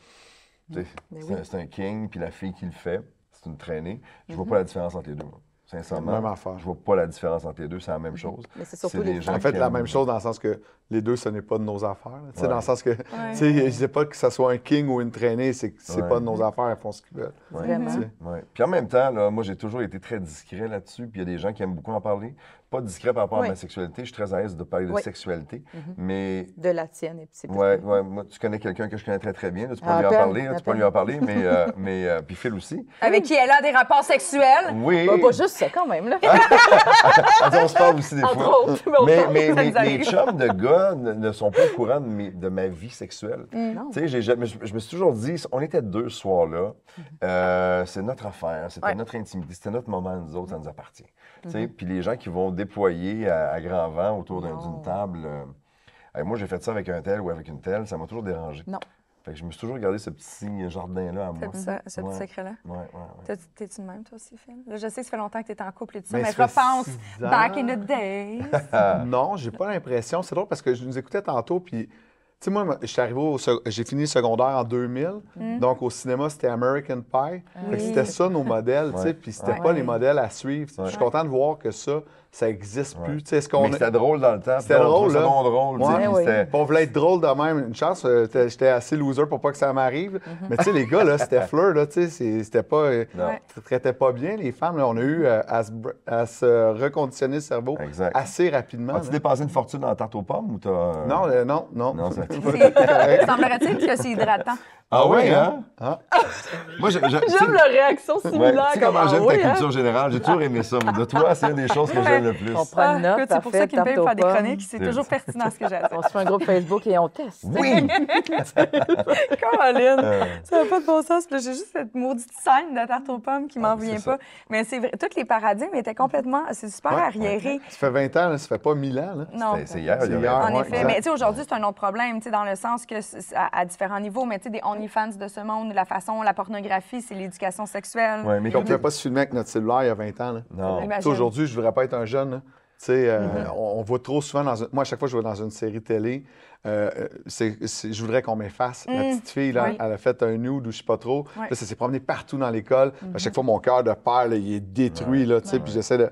tu sais, Mais c'est un king, puis la fille qui le fait, c'est une traînée. Je vois pas la différence entre les deux. Moi. Sincèrement, Même affaire. je vois pas la différence entre les deux, c'est la même chose. Mais c'est surtout des les gens En fait, qui la aiment- même chose dans le sens que les deux, ce n'est pas de nos affaires. là. Tu sais, Ouais. dans le sens que, tu sais, je dis pas que ça soit un king ou une traînée, c'est Ouais. pas de nos affaires, ils font ce qu'ils veulent. Ouais. Vraiment. Tu sais. Ouais. Puis en même temps, là, moi, j'ai toujours été très discret là-dessus, puis il y a des gens qui aiment beaucoup en parler. Pas discret par rapport Oui. à ma sexualité, je suis très à l'aise de parler de Oui. sexualité, mais De la tienne. Et puis c'est plus ouais, moi, tu connais quelqu'un que je connais très, très bien, là, tu peux À lui en peine, parler, là, à tu peux peine. lui en parler, mais puis Phil aussi. Avec qui elle a des rapports sexuels? Oui! Pas juste ça, quand même. Là. On se parle aussi des Entre fois. autres. Mais on Mais, parle. mais, Ça mais nous mes arrive. chums de gars ne sont pas au courant de ma vie sexuelle. Non. Tu sais, je me suis toujours dit, on était deux ce soir-là, c'est notre affaire, c'était Ouais. notre intimité, c'était notre moment, nous autres, ça nous appartient. Tu sais, puis les gens qui vont déployer à grand vent autour d'une table, hey, moi j'ai fait ça avec un tel ou avec une telle, ça m'a toujours dérangé. Non. Fait que je me suis toujours gardé ce petit jardin-là à moi. Ce petit secret-là. Ouais. T'es-tu de même, toi aussi, Phil? Là, je sais que ça fait longtemps que t'es en couple et tout ça, Mais mais ça fait repense 6 ans. back in the days. Non, j'ai pas l'impression. C'est drôle parce que je nous écoutais tantôt, puis sais, moi, j'ai fini le secondaire en 2000. Donc, au cinéma, c'était American Pie. Fait que c'était ça, nos modèles, tu sais. Puis c'était pas les modèles à suivre. Je suis content de voir que ça n'existe plus. Tu sais, Mais c'était drôle dans le temps. C'était drôle, là. drôle. On voulait être drôle de même. Une chance, j'étais assez loser pour pas que ça m'arrive. Mais tu sais, les gars, là, c'était fleur, là, tu sais, c'était pas... Ils traitaient pas bien, les femmes. Là. On a eu à se reconditionner le cerveau assez rapidement. As-tu dépensé une fortune en tarte aux pommes ou t'as... Non. Semblerait-il que c'est hydratant. Ah oui, hein? Moi, J'aime la réaction similaire. Tu sais comment j'aime ta culture générale? J'ai toujours aimé ça. De toi, c'est une des choses que j'aime le plus. On prend une note, c'est pour ça qu'il me paye pour faire des chroniques. C'est toujours pertinent ce que j'ai. On se fait un groupe Facebook et on teste. Oui! Caroline, ça n'a pas de bon sens. Puis là, j'ai juste cette maudite scène de tarte aux pommes qui m'en vient pas. Mais c'est vrai, tous les paradigmes étaient complètement... C'est super arriéré. Ça fait 20 ans, là, ça fait pas 1000 ans. Là. Non. C'est hier. En effet. Mais tu sais, aujourd'hui, c'est un autre problème, tu sais, dans le sens que à différents niveaux, mais tu sais, des OnlyFans de ce monde, la pornographie, c'est l'éducation sexuelle. Oui, mais on ne pouvait pas se filmer avec notre cellulaire il y a 20 ans. Là. Non. Aujourd'hui, je ne voudrais pas être un jeune. Là. Tu sais, on voit trop souvent moi, à chaque fois que je vais dans une série télé, je voudrais qu'on m'efface. La petite fille, là, elle a fait un nude ou je ne sais pas trop. Là, ça s'est promené partout dans l'école. À chaque fois, mon cœur de père, là, il est détruit. Là, tu sais, puis j'essaie de...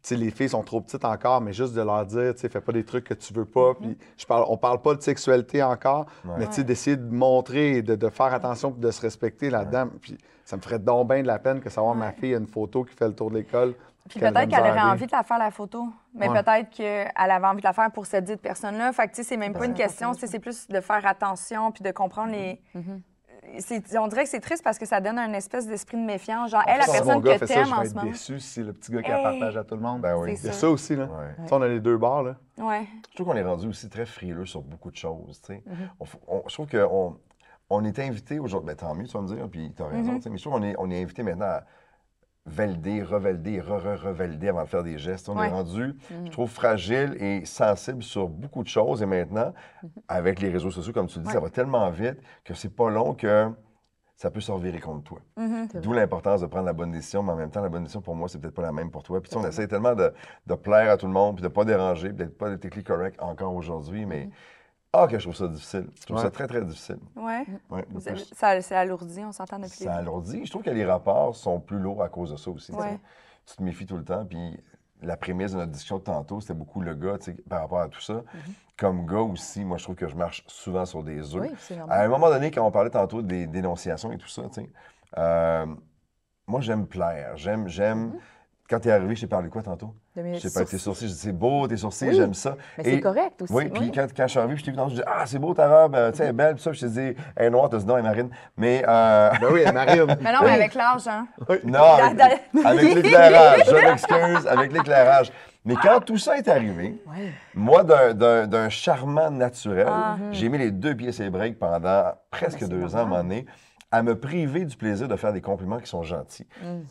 Tu sais, les filles sont trop petites encore, mais juste de leur dire, tu sais, fais pas des trucs que tu veux pas. Puis on parle pas de sexualité encore, mais tu sais, d'essayer de montrer, de faire attention et de se respecter là-dedans. Puis ça me ferait donc bien de la peine que savoir ma fille a une photo qui fait le tour de l'école. Puis peut-être qu'elle aurait envie de la faire, la photo. Mais peut-être qu'elle avait envie de la faire pour cette dite personne-là. Fait que, tu sais, c'est même pas une question. C'est plus de faire attention puis de comprendre les... On dirait que c'est triste parce que ça donne un espèce d'esprit de méfiance. Genre, la personne que t'aimes en ce moment. Je vais être déçu si le petit gars qui la partage à tout le monde. Ben oui. Il y a ça aussi, là. Tu sais, on a les deux bords, là. Ouais. Je trouve qu'on est rendu aussi très frileux sur beaucoup de choses, tu sais. Je trouve qu'on est invité aujourd'hui, ben, tant mieux, tu vas me dire, puis tu as raison, tu sais, mais je trouve qu'on est invité maintenant à valider, revalider, revalider avant de faire des gestes. On est rendu, je trouve, fragile et sensible sur beaucoup de choses. Et maintenant, avec les réseaux sociaux, comme tu le dis, ça va tellement vite que c'est pas long que ça peut se revirer contre toi. D'où l'importance de prendre la bonne décision, mais en même temps, la bonne décision pour moi, c'est peut-être pas la même pour toi. Puis on essaie tellement de plaire à tout le monde, puis de pas déranger, puis d'être pas techniquement correct encore aujourd'hui, mais... que je trouve ça difficile. Je trouve ça très, très difficile. Oui. Ouais, c'est alourdi, on s'entend depuis. Ça alourdit. Je trouve que les rapports sont plus lourds à cause de ça aussi. Ouais. Tu te méfies tout le temps. Puis la prémisse de notre discussion de tantôt, c'était beaucoup le gars, par rapport à tout ça. Comme gars aussi, moi, je trouve que je marche souvent sur des œufs. Oui, c'est normal. À un moment donné, quand on parlait tantôt des dénonciations et tout ça, moi, j'aime plaire. J'aime... Quand t'es arrivé, je t'ai parlé de quoi tantôt? Je sais pas, tes sourcils. Je dis, c'est beau, tes sourcils, j'aime ça. Mais c'est correct aussi. Oui, puis quand je suis arrivé, je t'ai vu dans je dis, c'est beau ta robe, tu sais, elle est belle, puis ça, je t'ai dit, elle est noire, t'as dit non, elle est marine. Mais. Ben oui, elle est marine. Mais non, mais avec l'âge, hein? Non, avec l'éclairage, je m'excuse, avec l'éclairage. Mais quand tout ça est arrivé, moi, d'un charmant naturel, j'ai mis les 2 pieds sur les breaks pendant presque 2 ans à un moment donné, à me priver du plaisir de faire des compliments qui sont gentils.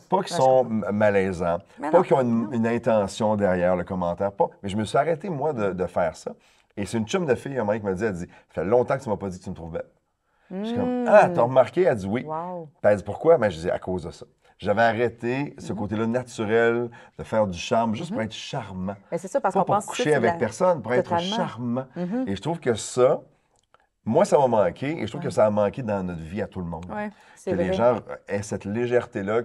Pas qui sont malaisants, pas qui ont une intention derrière le commentaire, pas. Mais je me suis arrêté, moi, de faire ça. Et c'est une chum de fille, un moment qui m'a dit, elle dit, ça fait longtemps que tu m'as pas dit que tu me trouves belle. Je suis comme, t'as remarqué? Elle dit oui. Wow. Puis elle dit, pourquoi? Ben, je dis, à cause de ça. J'avais arrêté ce côté-là naturel de faire du charme, juste pour être charmant. Mais c'est ça, parce pas qu'on pour pense coucher avec personne, pour être charmant. Et je trouve que ça... Moi, ça m'a manqué et je trouve que ça a manqué dans notre vie à tout le monde. Que les gens aient cette légèreté-là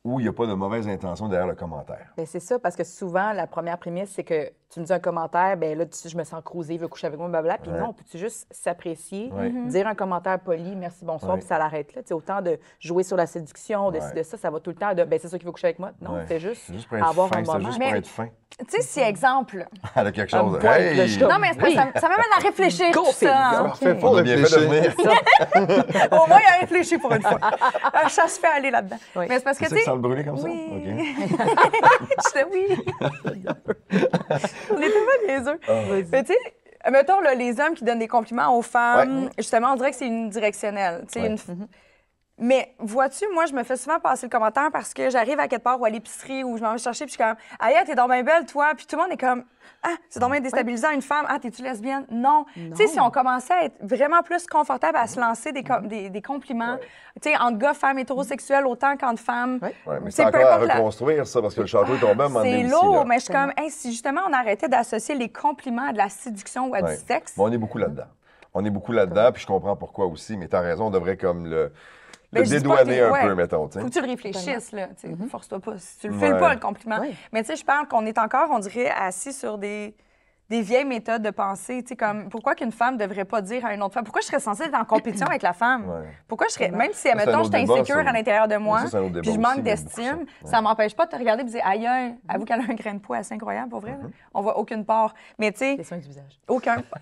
où il n'y a pas de mauvaise intention derrière le commentaire. Bien, c'est ça, parce que souvent, la première prémisse, c'est que tu me dis un commentaire, bien là, je me sens cruisée, il veut coucher avec moi, blablabla. Puis non, peux-tu juste s'apprécier, dire un commentaire poli, merci, bonsoir, puis ça l'arrête là. Tu sais, autant de jouer sur la séduction, de ça, ça va tout le temps de, bien, c'est ça qui veut coucher avec moi. Non, c'est juste pour être avoir fin, un moment. juste pour être fin. Tu sais, si exemple... Elle a quelque chose. Hey! Non, mais ça m'amène à réfléchir tout ça. Parfait, On a bien fait de venir. Au moins, il a réfléchi pour une fois. Ça se fait aller là-dedans. Oui. Mais c'est parce que, C'est ça tu que sais... ça le brûler comme Oui. ça? OK. J'étais oui. On est tellement niaiseux. Mais tu sais, mettons, là, les hommes qui donnent des compliments aux femmes, justement, on dirait que c'est unidirectionnel. Tu sais, Mais vois-tu, moi, je me fais souvent passer le commentaire parce que j'arrive à quelque part ou à l'épicerie où je m'en vais chercher, puis je suis comme « Aïe, t'es donc bien belle, toi! » Puis tout le monde est comme « Ah, c'est donc bien déstabilisant, une femme. Ah, t'es-tu lesbienne? » Non. Tu sais, si on commençait à être vraiment plus confortable à se lancer des compliments, tu sais, entre gars, femmes hétérosexuels, autant qu'entre femmes. Oui, mais c'est encore à reconstruire, ça, parce que le château est tombé à un moment donné. C'est lourd, mais je suis comme, hey, si justement on arrêtait d'associer les compliments à de la séduction ou à du sexe. Mais on est beaucoup là-dedans. on est beaucoup là-dedans, puis je comprends pourquoi aussi, mais tu as raison, on devrait comme le Ben, je dis pas dédouaner que un peu, mettons. Faut que tu le réfléchisses, là. Force-toi pas. Si tu le Ouais. files pas, le compliment. Oui. Mais tu sais, je parle qu'on est encore, on dirait, assis sur des vieilles méthodes de pensée. Tu sais, comme, pourquoi qu'une femme ne devrait pas dire à une autre femme? Pourquoi je serais censée être en compétition avec la femme? Ouais. Pourquoi je serais, même si, c'est un admettons, autre j'étais débat, insécure ça. à l'intérieur de moi, Ça, c'est un autre débat puis je aussi, manque il y a beaucoup d'estime, ça. ça m'empêche pas de te regarder et de dire, aïe, avoue qu'elle a un grain de poids assez incroyable, pour vrai. Là. On voit aucune part. Mais tu sais, Les soins du visage.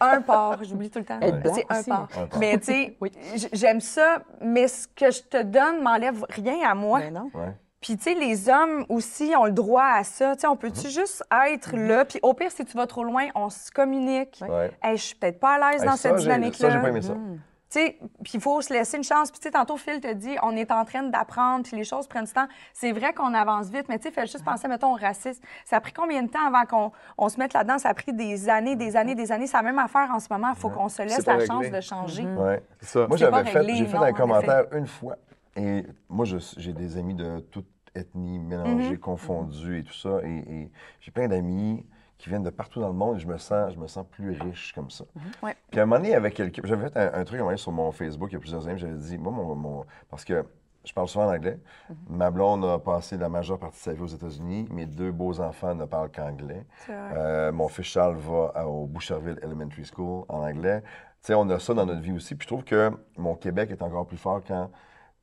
un port, j'oublie tout le temps. Être blanc C'est un aussi, port. mais- Un port. Mais tu sais, Oui. j'aime ça, mais ce que je te donne m'enlève rien à moi. Mais non. Ouais. Puis, tu sais, les hommes aussi ont le droit à ça. Tu sais, on peut-tu juste être là? Puis, au pire, si tu vas trop loin, on se communique. Ouais. Hey, je suis peut-être pas à l'aise Hey, dans ça, cette Ça, j'ai dynamique-là. pas aimé ça. Tu sais, puis il faut se laisser une chance. Puis, tu sais, tantôt, Phil te dit, on est en train d'apprendre, puis les choses prennent du temps. C'est vrai qu'on avance vite, mais tu sais, fais juste penser, mettons, au racisme. Ça a pris combien de temps avant qu'on se mette là-dedans? Ça a pris des années, des années, des années. C'est la même affaire en ce moment. Il faut qu'on se laisse C'est pas la chance réglé. de changer. Ouais. C'est ça. Moi, C'est pas j'ai réglé, fait non, un en commentaire une fois. Et moi, j'ai des amis de toute ethnie, mélangées, confondues et tout ça. Et j'ai plein d'amis qui viennent de partout dans le monde et je me sens plus riche comme ça. Ouais. Puis à un moment donné, avec quelqu'un, j'avais fait un truc à un moment donné sur mon Facebook il y a plusieurs années, j'avais dit, moi, parce que je parle souvent en anglais, ma blonde a passé la majeure partie de sa vie aux États-Unis, mes deux beaux enfants ne parlent qu'anglais. C'est vrai. Mon fils Charles va au Boucherville Elementary School en anglais. Tu sais, on a ça dans notre vie aussi. Puis je trouve que mon Québec est encore plus fort quand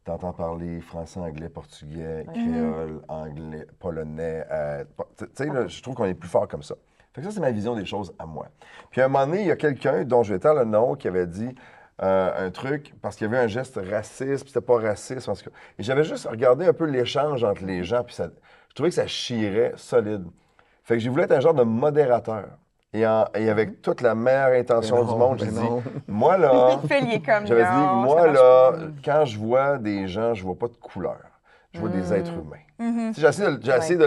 tu entends parler français, anglais, portugais, créole, anglais, polonais. Tu sais, là, je trouve qu'on est plus fort comme ça. Fait que ça, c'est ma vision des choses à moi. Puis à un moment donné, il y a quelqu'un dont je vais taire le nom qui avait dit un truc parce qu'il y avait un geste raciste, puis c'était pas raciste. En tout cas. Et j'avais juste regardé un peu l'échange entre les gens, puis je trouvais que ça chirait solide. Fait que j'ai voulu être un genre de modérateur. Et avec toute la meilleure intention du monde, j'ai dit, moi là, Phil, il est comme j'avais dit, non, moi ça marche là, pas. quand je vois des gens, je vois pas de couleur. Je vois des êtres humains. Tu sais, j'ai essayé de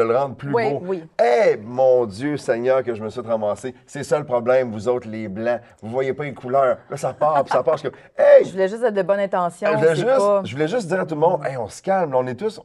le rendre plus Oui, beau. oui. Eh, mon Dieu Seigneur, que je me suis ramassé. C'est ça le problème, vous autres, les Blancs. Vous voyez pas les couleurs. Là, ça part, puis ça part. Je Je voulais juste être de bonne intention. je voulais juste dire à tout le monde, hey, on se calme, là, on est tous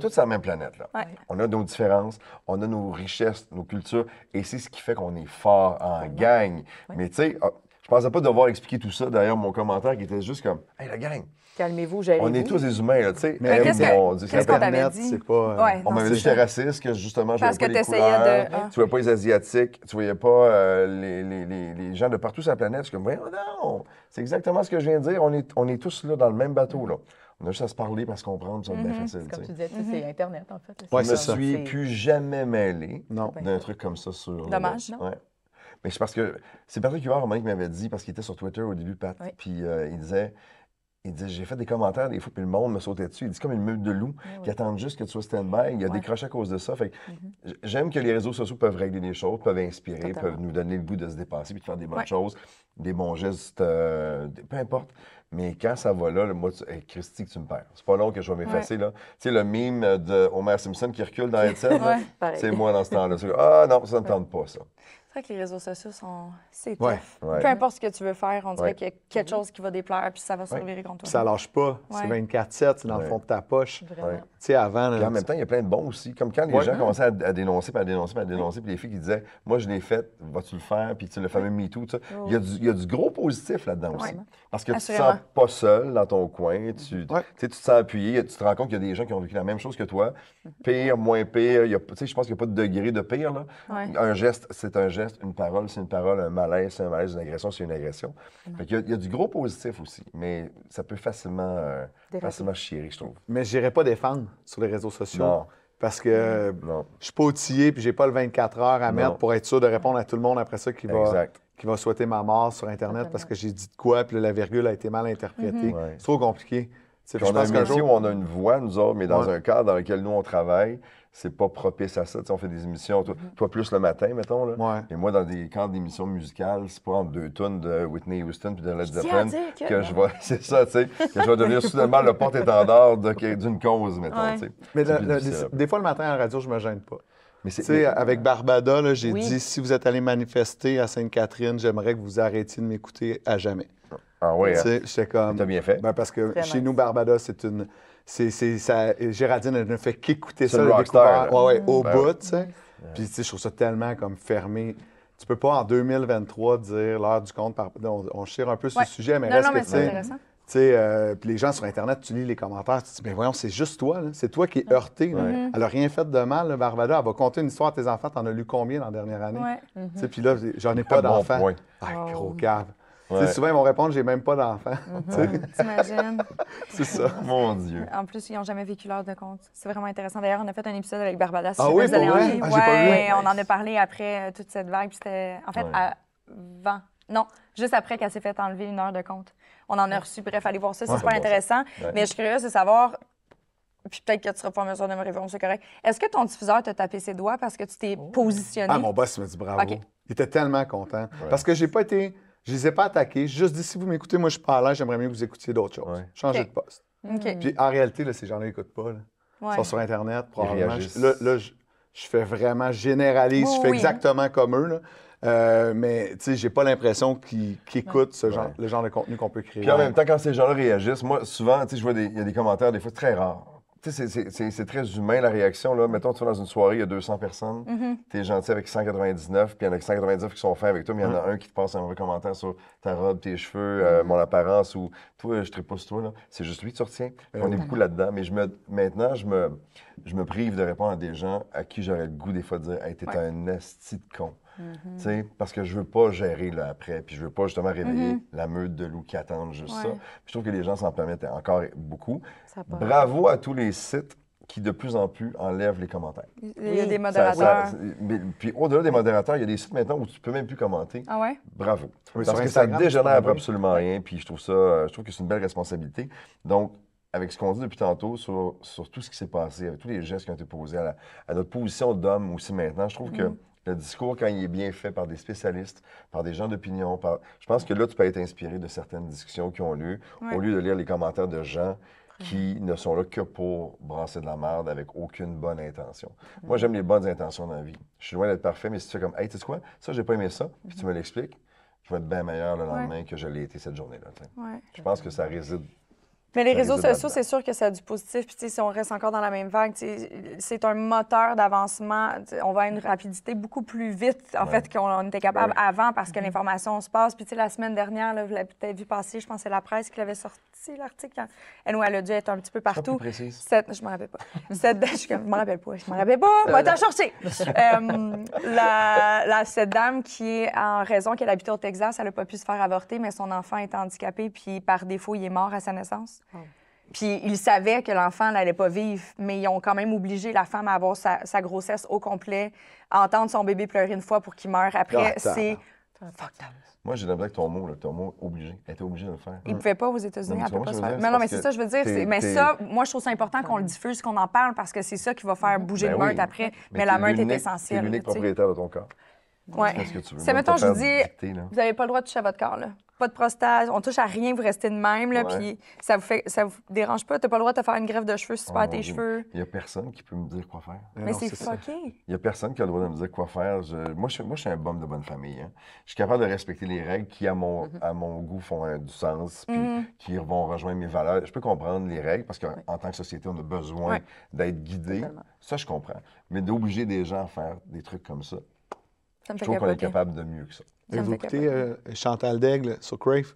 sur la même planète. Là. Ouais. On a nos différences, on a nos richesses, nos cultures, et c'est ce qui fait qu'on est fort en gang. Mais tu sais, je pensais pas devoir expliquer tout ça derrière mon commentaire qui était juste comme, hey, la gang, Calmez-vous, gérez-vous. on est tous des humains, là, tu sais. Mais Eh, qu'est-ce mon Dieu, qu'est-ce ça qu'on fait- t'avait dit? C'est pas. Ouais, on non, m'avait dit c'est que j'étais ça. raciste, que justement, je Parce voyais pas que les t'essayais couleurs, de- tu voyais pas les Asiatiques, tu voyais pas les gens de partout sur la planète. Je suis comme, voyons, non, c'est exactement ce que je viens de dire. On est tous là dans le même bateau, là. On a juste à se parler, à se comprendre, c'est bien facile, Comme tu tu sais. disais, c'est Internet, en fait. Ouais, Je c'est me ça. suis C'est- plus jamais mêlé Non. d'un truc comme ça sur le Dommage, net. non? Ouais. Mais c'est parce que c'est Patrick Huard, à un moment, qui m'avait dit, parce qu'il était sur Twitter au début, Pat, Oui. puis il disait, j'ai fait des commentaires des fois, puis le monde me sautait dessus. Il dit, comme une meute de loups qui attendent juste que tu sois stand-by. Il a décroché à cause de ça. Fait que j'aime que les réseaux sociaux peuvent régler des choses, peuvent inspirer, peuvent nous donner le goût de se dépasser puis de faire des bonnes choses, des bons gestes, peu importe. Mais quand ça va là, moi, hey, Christy, que tu me perds. C'est pas long que je vais m'effacer, là. Tu sais, le meme de Homer Simpson qui recule dans la scène, là, Pareil. c'est moi dans ce temps-là. C'est, ah non, ça ne me tente pas, ça. C'est vrai que les réseaux sociaux c'est Ouais. tough. Ouais. Peu importe ce que tu veux faire, on dirait Ouais. qu'il y a quelque chose qui va déplaire puis ça va se revirer contre Puis toi. ça lâche pas. C'est Ouais. 24/7, c'est dans le Ouais. fond de ta poche. Tu Vraiment. sais, avant. là, Puis en même temps, il y a plein de bons aussi. Comme quand les gens commençaient à dénoncer, puis à dénoncer, puis à dénoncer, puis les filles qui disaient, moi, je l'ai fait, vas-tu le faire? Puis tu sais, le fameux MeToo, tout ça. Il y a du gros positif là-dedans aussi. Parce que tu te Assurément. sens pas seul dans ton coin. Tu sais, tu te sens appuyé. Tu te rends compte qu'il y a des gens qui ont vécu la même chose que toi. Pire, moins pire. Tu sais, je pense qu'il n'y a pas de degré de pire, là. Ouais. Un geste, c'est un geste. Une parole, c'est une parole. Un malaise, c'est un malaise. Une agression, c'est une agression. Fait qu'il y a du gros positif aussi. Mais ça peut facilement chier, je trouve. Mais je n'irai pas défendre sur les réseaux sociaux. Non. Parce que Non. je suis pas outillé puis j'ai pas le 24 heures à mettre pour être sûr de répondre à tout le monde après ça qui Exact. va souhaiter ma mort sur Internet parce que j'ai dit de quoi puis là, la virgule a été mal interprétée. Ouais. C'est trop compliqué. Tu sais, Puis puis on a un je pense qu'un métier jour- où on a une voix, nous autres, mais dans Ouais. un cadre dans lequel nous, on travaille, c'est pas propice à ça. Tu sais, on fait des émissions, toi plus le matin, mettons. Là. Ouais. Et moi, dans des cadres d'émissions musicales, c'est pas entre deux tunes de Whitney Houston puis de Led tiens à Zeppelin dire que- que je vais... C'est ça, tu sais, que je vais devenir soudainement le porte-étendard d'une cause, mettons, Ouais. tu sais. Mais C'est plus difficile. des fois, le matin à la radio, je me gêne pas. Mais Tu c'est... sais, avec Barbada, là, j'ai Oui. dit si vous êtes allé manifester à Sainte-Catherine, j'aimerais que vous arrêtiez de m'écouter à jamais. Ah oui, Tu hein? sais, j'étais comme. T'as bien fait. Ben, parce que Très chez nice. nous, Barbada, c'est une. Géraldine, elle ne fait qu'écouter C'est ça, une le rockstar, découvert, là. au Ben bout, tu sais. Puis, tu sais, je trouve ça tellement comme fermé. tu peux pas en 2023 dire l'heure du compte. On chire un peu sur le sujet, mais non, reste non, mais que, c'est intéressant. Puis les gens sur Internet, tu lis les commentaires, tu te dis, mais voyons, c'est juste toi, là. C'est toi qui es heurté. Là. Elle n'a rien fait de mal, là, Barbada. Elle va conter une histoire à tes enfants. T'en as lu combien dans la dernière année? Ouais. Puis là, j'en ai pas Bon d'enfants. point. Ah, gros cave. Ouais. Souvent, ils vont répondre, j'ai même pas d'enfants. T'imagines? C'est ça. Mon Dieu. En plus, ils n'ont jamais vécu l'heure de compte. C'est vraiment intéressant. D'ailleurs, on a fait un épisode avec Barbada. Ah oui, vous allez pour en vrai? rire. Ah, j'ai pas vu. Ouais, on en a parlé après toute cette vague. Puis c'était, en fait, avant. Non, juste après qu'elle s'est fait enlever une heure de compte. On en a reçu. Bref, allez voir ça. C'est super intéressant. Mais je suis curieuse de savoir, puis peut-être que tu seras pas en mesure de me répondre, c'est correct. Est-ce que ton diffuseur t'a tapé ses doigts parce que tu t'es positionné? Ah, mon boss m'a dit bravo. OK. Il était tellement content. Parce que je les ai pas attaqués. J'ai juste dit, si vous m'écoutez, moi, je suis pas à l'aise, j'aimerais mieux que vous écoutiez d'autres choses. Ouais. Changez OK. de poste. OK. Puis en réalité, là, ces gens-là n'écoutent pas. Là. Ils Ouais. sont sur Internet, probablement. réagissent. Là, je fais vraiment généralise, Oui, je fais oui. exactement comme eux. Là. Mais tu sais, j'ai pas l'impression qu'ils écoutent le genre de contenu qu'on peut créer. Puis en même temps, quand ces gens-là réagissent, moi, souvent, tu sais, je vois il y a des commentaires, des fois, très rares. Tu sais, c'est très humain, la réaction. Là. Mettons, tu vas dans une soirée, il y a 200 personnes, t'es gentil avec 199, puis il y en a 199 qui sont fins avec toi, mais il y en a un qui te passe un mauvais commentaire sur ta robe, tes cheveux, mon apparence, ou toi, je ne pas sur toi. Là. C'est juste lui que tu retiens. Puis on est beaucoup là-dedans. Mais maintenant, je me prive de répondre à des gens à qui j'aurais le goût, des fois, de dire « Hey, t'es un esti de con. Tu sais, parce que je veux pas gérer là après, puis je veux pas justement réveiller la meute de loups qui attendent juste ça. Puis je trouve que les gens s'en permettent encore beaucoup. Bravo à tous les sites qui de plus en plus enlèvent les commentaires. Il y a des modérateurs. Puis au-delà des modérateurs, il y a des sites maintenant où tu peux même plus commenter. Ah ouais? Bravo. Oui, Parce sur que ça Instagram, dégénère tu peux absolument rien, puis je trouve que c'est une belle responsabilité. Donc, avec ce qu'on dit depuis tantôt sur tout ce qui s'est passé, avec tous les gestes qui ont été posés à notre position d'homme aussi maintenant, je trouve que le discours, quand il est bien fait par des spécialistes, par des gens d'opinion, je pense que là, tu peux être inspiré de certaines discussions qui ont lieu, au lieu de lire les commentaires de gens qui ne sont là que pour brasser de la merde avec aucune bonne intention. Moi, j'aime les bonnes intentions dans la vie. Je suis loin d'être parfait, mais si tu fais comme « Hey, tu sais quoi? Ça, j'ai pas aimé ça. » Puis tu me l'expliques, je vais être bien meilleur le lendemain que je l'ai été cette journée-là. Ouais. Je pense que ça réside. Mais les Ça réseaux réside sociaux, là-dedans. c'est sûr que ça a du positif. Puis, tu sais, si on reste encore dans la même vague, tu sais, c'est un moteur d'avancement. Tu sais, on va à une rapidité beaucoup plus vite, en fait, qu'on était capable avant parce que l'information se passe. Puis, tu sais, la semaine dernière, là, vous l'avez peut-être vu passer, je pense que c'est la presse qui l'avait sorti, l'article. Elle a dû être un petit peu partout. Plus précise. Je me rappelle pas. Je me rappelle pas. Moi, t'as cherché. Cette dame qui est en raison qu'elle habitait au Texas, elle n'a pas pu se faire avorter, mais son enfant est handicapé, puis par défaut, il est mort à sa naissance. Puis ils savaient que l'enfant n'allait pas vivre, mais ils ont quand même obligé la femme à avoir sa grossesse au complet, à entendre son bébé pleurer une fois pour qu'il meure. Après, c'est fucked up. Moi, j'ai l'impression que ton mot obligé. Elle était obligée de le faire. Il ne pouvait pas aux États-Unis, Non, mais elle peut tu pas vois, se moi, faire. je veux dire, Non, mais c'est c'est parce ça, je veux dire. que Mais t'es- ça, moi, je trouve ça important qu'on le diffuse, qu'on en parle, parce que c'est ça qui va faire bouger le meurtre après. Mais la meurtre est essentielle. Tu es l'unique tu sais. propriétaire de ton corps. Ouais. Fais ce que tu veux. C'est, Moi, mettons, te je vous faire dis, dicter, là. vous n'avez pas le droit de toucher à votre corps, là. Pas de prostate, on touche à rien, vous restez de même, là, Ouais. puis ça vous dérange pas. T'as pas le droit de te faire une greffe de cheveux si tu Oh, perds mon tes Dieu. cheveux. Il n'y a personne qui peut me dire quoi faire. Mais non, c'est ça. fucké. Il n'y a personne qui a le droit de me dire quoi faire. Moi, je suis un bum de bonne famille. Hein. Je suis capable de respecter les règles qui, à mon goût, font du sens, puis qui vont rejoindre mes valeurs. Je peux comprendre les règles parce qu'en tant que société, on a besoin d'être guidé. Totalement. Ça, je comprends. Mais d'obliger des gens à faire des trucs comme ça, Ça me je fait trouve qu'on est capoter. capable de mieux que ça. Ça me Avez-vous fait écouté Chantal Daigle sur Crave?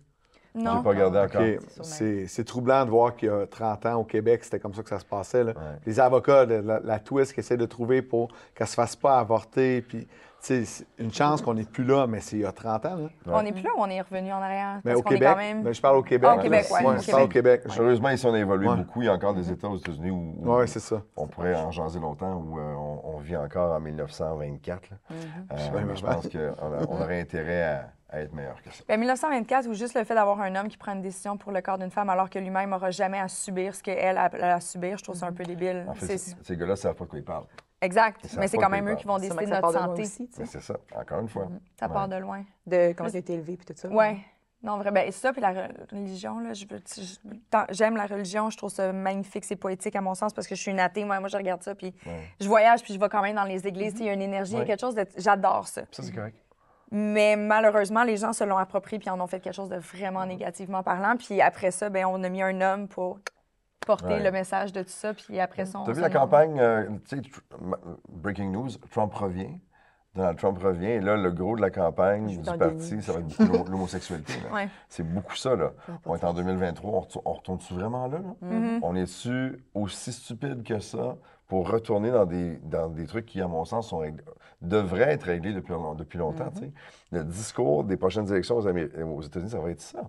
Je Non. n'ai pas regardé encore. OK. C'est troublant de voir qu'il y a 30 ans au Québec, c'était comme ça que ça se passait. Là. Ouais. Les avocats, la twist qu'ils essaient de trouver pour qu'elle ne se fasse pas avorter. Puis, tu sais, c'est une chance qu'on n'est plus là, mais c'est il y a 30 ans. Là. On n'est plus là ou on est revenu en arrière? Mais Parce au qu'on est Québec, quand même... ben, je parle au Québec. Ah, au Québec, ouais, au je parle au Québec. Heureusement, ici, on a évolué Ouais. beaucoup. Il y a encore des États aux États-Unis où Oui, c'est ça. on pourrait en jaser longtemps, où on vit encore en 1924. Là. Mais je pense qu'on aurait intérêt à être meilleur que ça. Ben, 1924, ou juste le fait d'avoir un homme qui prend une décision pour le corps d'une femme alors que lui-même n'aura jamais à subir ce qu'elle a à subir, je trouve ça un peu débile. En fait, ces gars-là ne savent pas de quoi ils parlent. Exact. Ils savent Mais c'est pas quand de quoi même ils eux qui vont Sûrement décider que de ça notre part de moi santé. aussi, tu sais. Mais c'est ça, encore une fois. Ça part de loin. De comment tu as été élevé puis tout ça. Oui. Non, vrai. Ben, ça, puis la religion, là, j'aime la religion, je trouve ça magnifique, c'est poétique à mon sens, parce que je suis une athée, moi je regarde ça, puis je voyage, puis je vais quand même dans les églises, il y a une énergie, il y a quelque chose de... J'adore ça. Ça, c'est correct. Mais malheureusement, les gens se l'ont approprié, puis en ont fait quelque chose de vraiment négativement parlant, puis après ça, ben on a mis un homme pour porter le message de tout ça, puis après ça, on... Tu as vu la campagne, tu sais, breaking news, Trump revient. Donald Trump revient, et là, le gros de la campagne Juste du en parti, déni. ça va être beaucoup l'homosexualité. là. Ouais. C'est beaucoup ça, là. On est en 2023, on retourne-tu vraiment là? Mm-hmm. On est-tu aussi stupide que ça pour retourner dans des trucs qui, à mon sens, devraient être réglés depuis longtemps, tu sais? Le discours des prochaines élections aux États-Unis, ça va être ça,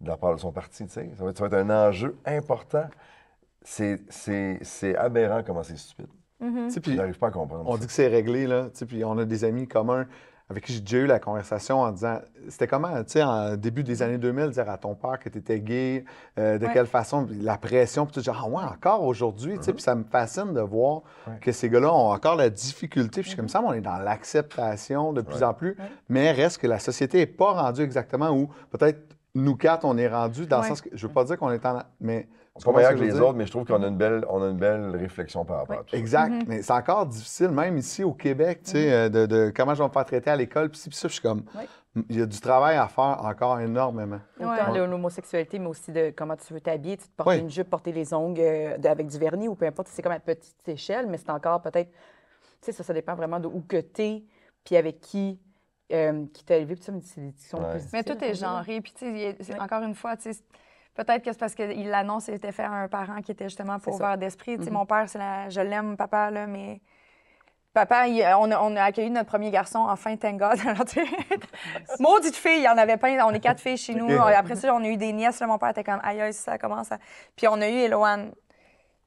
de la part de son parti, tu sais. Ça va être un enjeu important. C'est aberrant comment c'est stupide. Tu sais, puis Je n'arrive pas à comprendre. on ça. dit que c'est réglé, là. Tu sais, puis on a des amis communs avec qui j'ai déjà eu la conversation en disant c'était comment, tu sais, en début des années 2000, dire à ton père que tu étais gay, de Ouais. quelle façon, puis la pression, puis tu dis, ah ouais, encore aujourd'hui, tu sais, puis ça me fascine de voir que ces gars-là ont encore la difficulté, puis je suis comme ça, mais on est dans l'acceptation de plus en plus, mais reste que la société n'est pas rendue exactement où peut-être nous quatre, on est rendus, dans le Ouais. sens que je veux pas dire qu'on est en. Mais On est pas meilleur que les autres, mais je trouve qu'on a une belle réflexion par rapport à tout ça. Exact. Mais c'est encore difficile, même ici au Québec, tu sais, de comment je vais me faire traiter à l'école. Puis ça, je suis comme, il y a du travail à faire encore énormément. Autant Ouais. de l'homosexualité, mais aussi de comment tu veux t'habiller, tu te porter Ouais. une jupe, porter les ongles avec du vernis ou peu importe. C'est comme à petite échelle, mais c'est encore peut-être. Tu sais, ça dépend vraiment de où que t'es, puis avec qui t'a élevé. Puis ça, mais c'est des discussions Ouais. plus Mais difficiles, tout est ça, genré. Puis, tu sais, Ouais. encore une fois, tu sais, peut-être que c'est parce qu'il l'annonce, c'était fait à un parent qui était justement pas C'est ça. ouvert d'esprit. Tu sais, mon père, je l'aime, papa, là, mais. Papa, on a accueilli notre premier garçon, enfin, thank God. Alors, tu sais, maudite fille, il y en avait plein. On est 4 filles chez nous. Après ça, on a eu des nièces. Là, mon père était comme, aïe, aïe, ça commence à. Puis on a eu Éloane.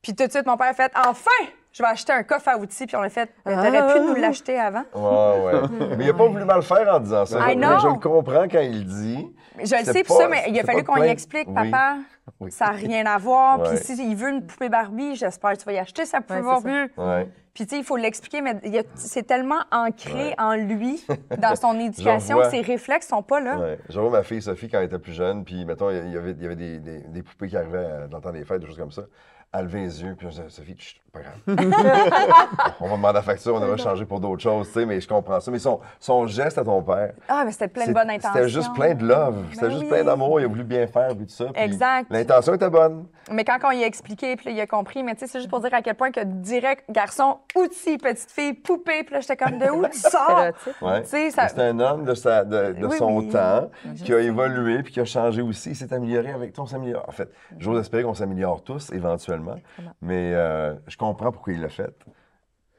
Puis tout de suite, mon père a fait, enfin, je vais acheter un coffre à outils. Puis on l'a fait, t'aurais pu nous l'acheter avant. Ouais. Mais il n'a pas voulu mal faire en disant ça. I know. Je le comprends quand il le dit. Je le C'est sais, puis pas- ça, mais il a c'est fallu pas qu'on y plein- explique, Oui. papa, Oui. ça n'a rien à voir. Ouais. Puis s'il veut une poupée Barbie, j'espère que tu vas y acheter sa poupée Ouais, c'est Barbie. Ouais. Puis tu sais, il faut l'expliquer, mais c'est tellement ancré en lui, dans son éducation, vois. ses réflexes sont pas là. Ouais. Je vois ma fille Sophie quand elle était plus jeune, puis mettons, il y avait des poupées qui arrivaient dans le temps des fêtes, des choses comme ça. Elle levait les yeux, puis je disais, Sophie, chut, pas grave. On va demander la facture, on va changer pour d'autres choses, tu sais, mais je comprends ça. Mais son geste à ton père, Ah, mais c'était plein de bonnes intentions. c'était juste plein de love, c'était Ben juste oui. plein d'amour, il a voulu bien faire, puis tout ça. puis Exact. L'intention était bonne. Mais quand on y a expliqué, puis là, il a compris, mais tu sais, c'est juste pour dire à quel point que direct, garçon, outil, petite fille, poupée, puis là, j'étais comme, de où tu sors? Stéréotype. Ouais. Tu sais, ça- C'est un homme de Oui, son oui. temps qui a évolué puis qui a changé aussi. Il s'est amélioré avec toi, on s'améliore. En fait, j'ose espérer qu'on s'améliore tous éventuellement, mais je comprends pourquoi il l'a fait.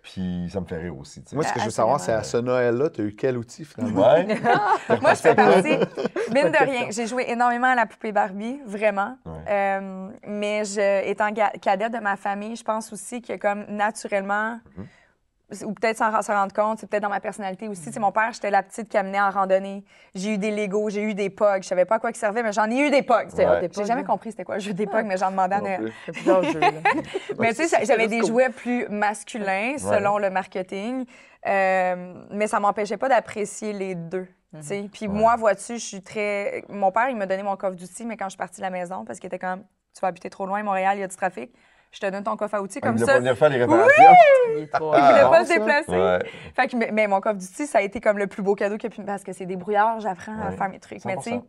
Puis ça me fait rire aussi. tu sais. Moi, ce que je veux savoir, c'est à ce Noël-là, tu as eu quel outil finalement? Ouais. Moi, je fais partie, mine de rien, j'ai joué énormément à la poupée Barbie, vraiment. Ouais. Mais étant cadette de ma famille, je pense aussi que comme naturellement, ou peut-être sans se rendre compte, c'est peut-être dans ma personnalité aussi. Tu sais, mon père, j'étais la petite qui amenait en randonnée. J'ai eu des Legos, j'ai eu des Pogs. Je savais pas à quoi ils servaient, mais j'en ai eu des Pogs. Ouais. J'ai jamais compris c'était quoi le jeu des Pogs, mais j'en demandais à Non Noël. plus. Il y a plusieurs jeux. Là. Mais tu sais, j'avais des jouets plus masculins selon le marketing, mais ça m'empêchait pas d'apprécier les deux. Tu sais. Puis moi, vois-tu, je suis très... Mon père, il m'a donné mon coffre d'outils, mais quand je suis partie de la maison, parce qu'il était comme, tu vas habiter trop loin, Montréal, il y a du trafic, je te donne ton coffre à outils Il comme voulait ça. pas venir faire les réparations. Il est trop. Il voulait bon, pas se ça. déplacer. Ouais. Fait que, mais mon coffre d'outils, ça a été comme le plus beau cadeau qu'il y a pu... Parce que c'est des brouillards, j'apprends à Ouais. faire mes trucs. Mais tu 100%.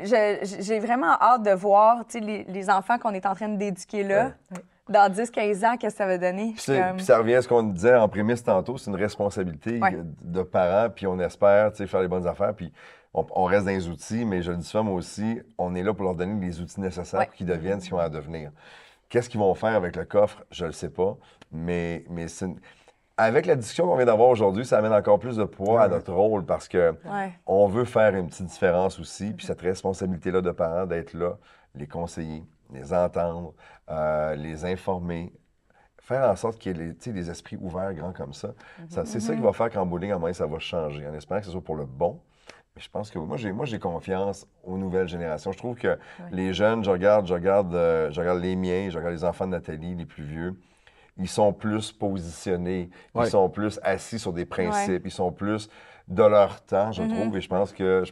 sais, j'ai vraiment hâte de voir tu sais, les enfants qu'on est en train d'éduquer là, dans 10-15 ans, qu'est-ce que ça va donner. Puis ça revient à ce qu'on disait en prémisse tantôt, c'est une responsabilité Ouais. de parents, puis on espère tu sais, faire les bonnes affaires, puis on reste dans les outils, mais je le dis souvent moi aussi, on est là pour leur donner les outils nécessaires Ouais. pour qu'ils deviennent ce qu'ils ont à devenir. Qu'est-ce qu'ils vont faire avec le coffre, je le sais pas, mais avec la discussion qu'on vient d'avoir aujourd'hui, ça amène encore plus de poids à notre rôle parce que Ouais. on veut faire une petite différence aussi, puis cette responsabilité-là de parents d'être là, les conseiller, les entendre, les informer, faire en sorte qu'il y ait tu sais, des esprits ouverts, grands comme ça. C'est ça qui va faire qu'en bowling, en moyen, ça va changer, en espérant que ce soit pour le bon. Mais je pense que moi, j'ai confiance aux nouvelles générations. Je trouve que les jeunes, je regarde les miens, je regarde les enfants de Nathalie, les plus vieux, ils sont plus positionnés, Ouais. ils sont plus assis sur des principes, ils sont plus de leur temps, je trouve, et je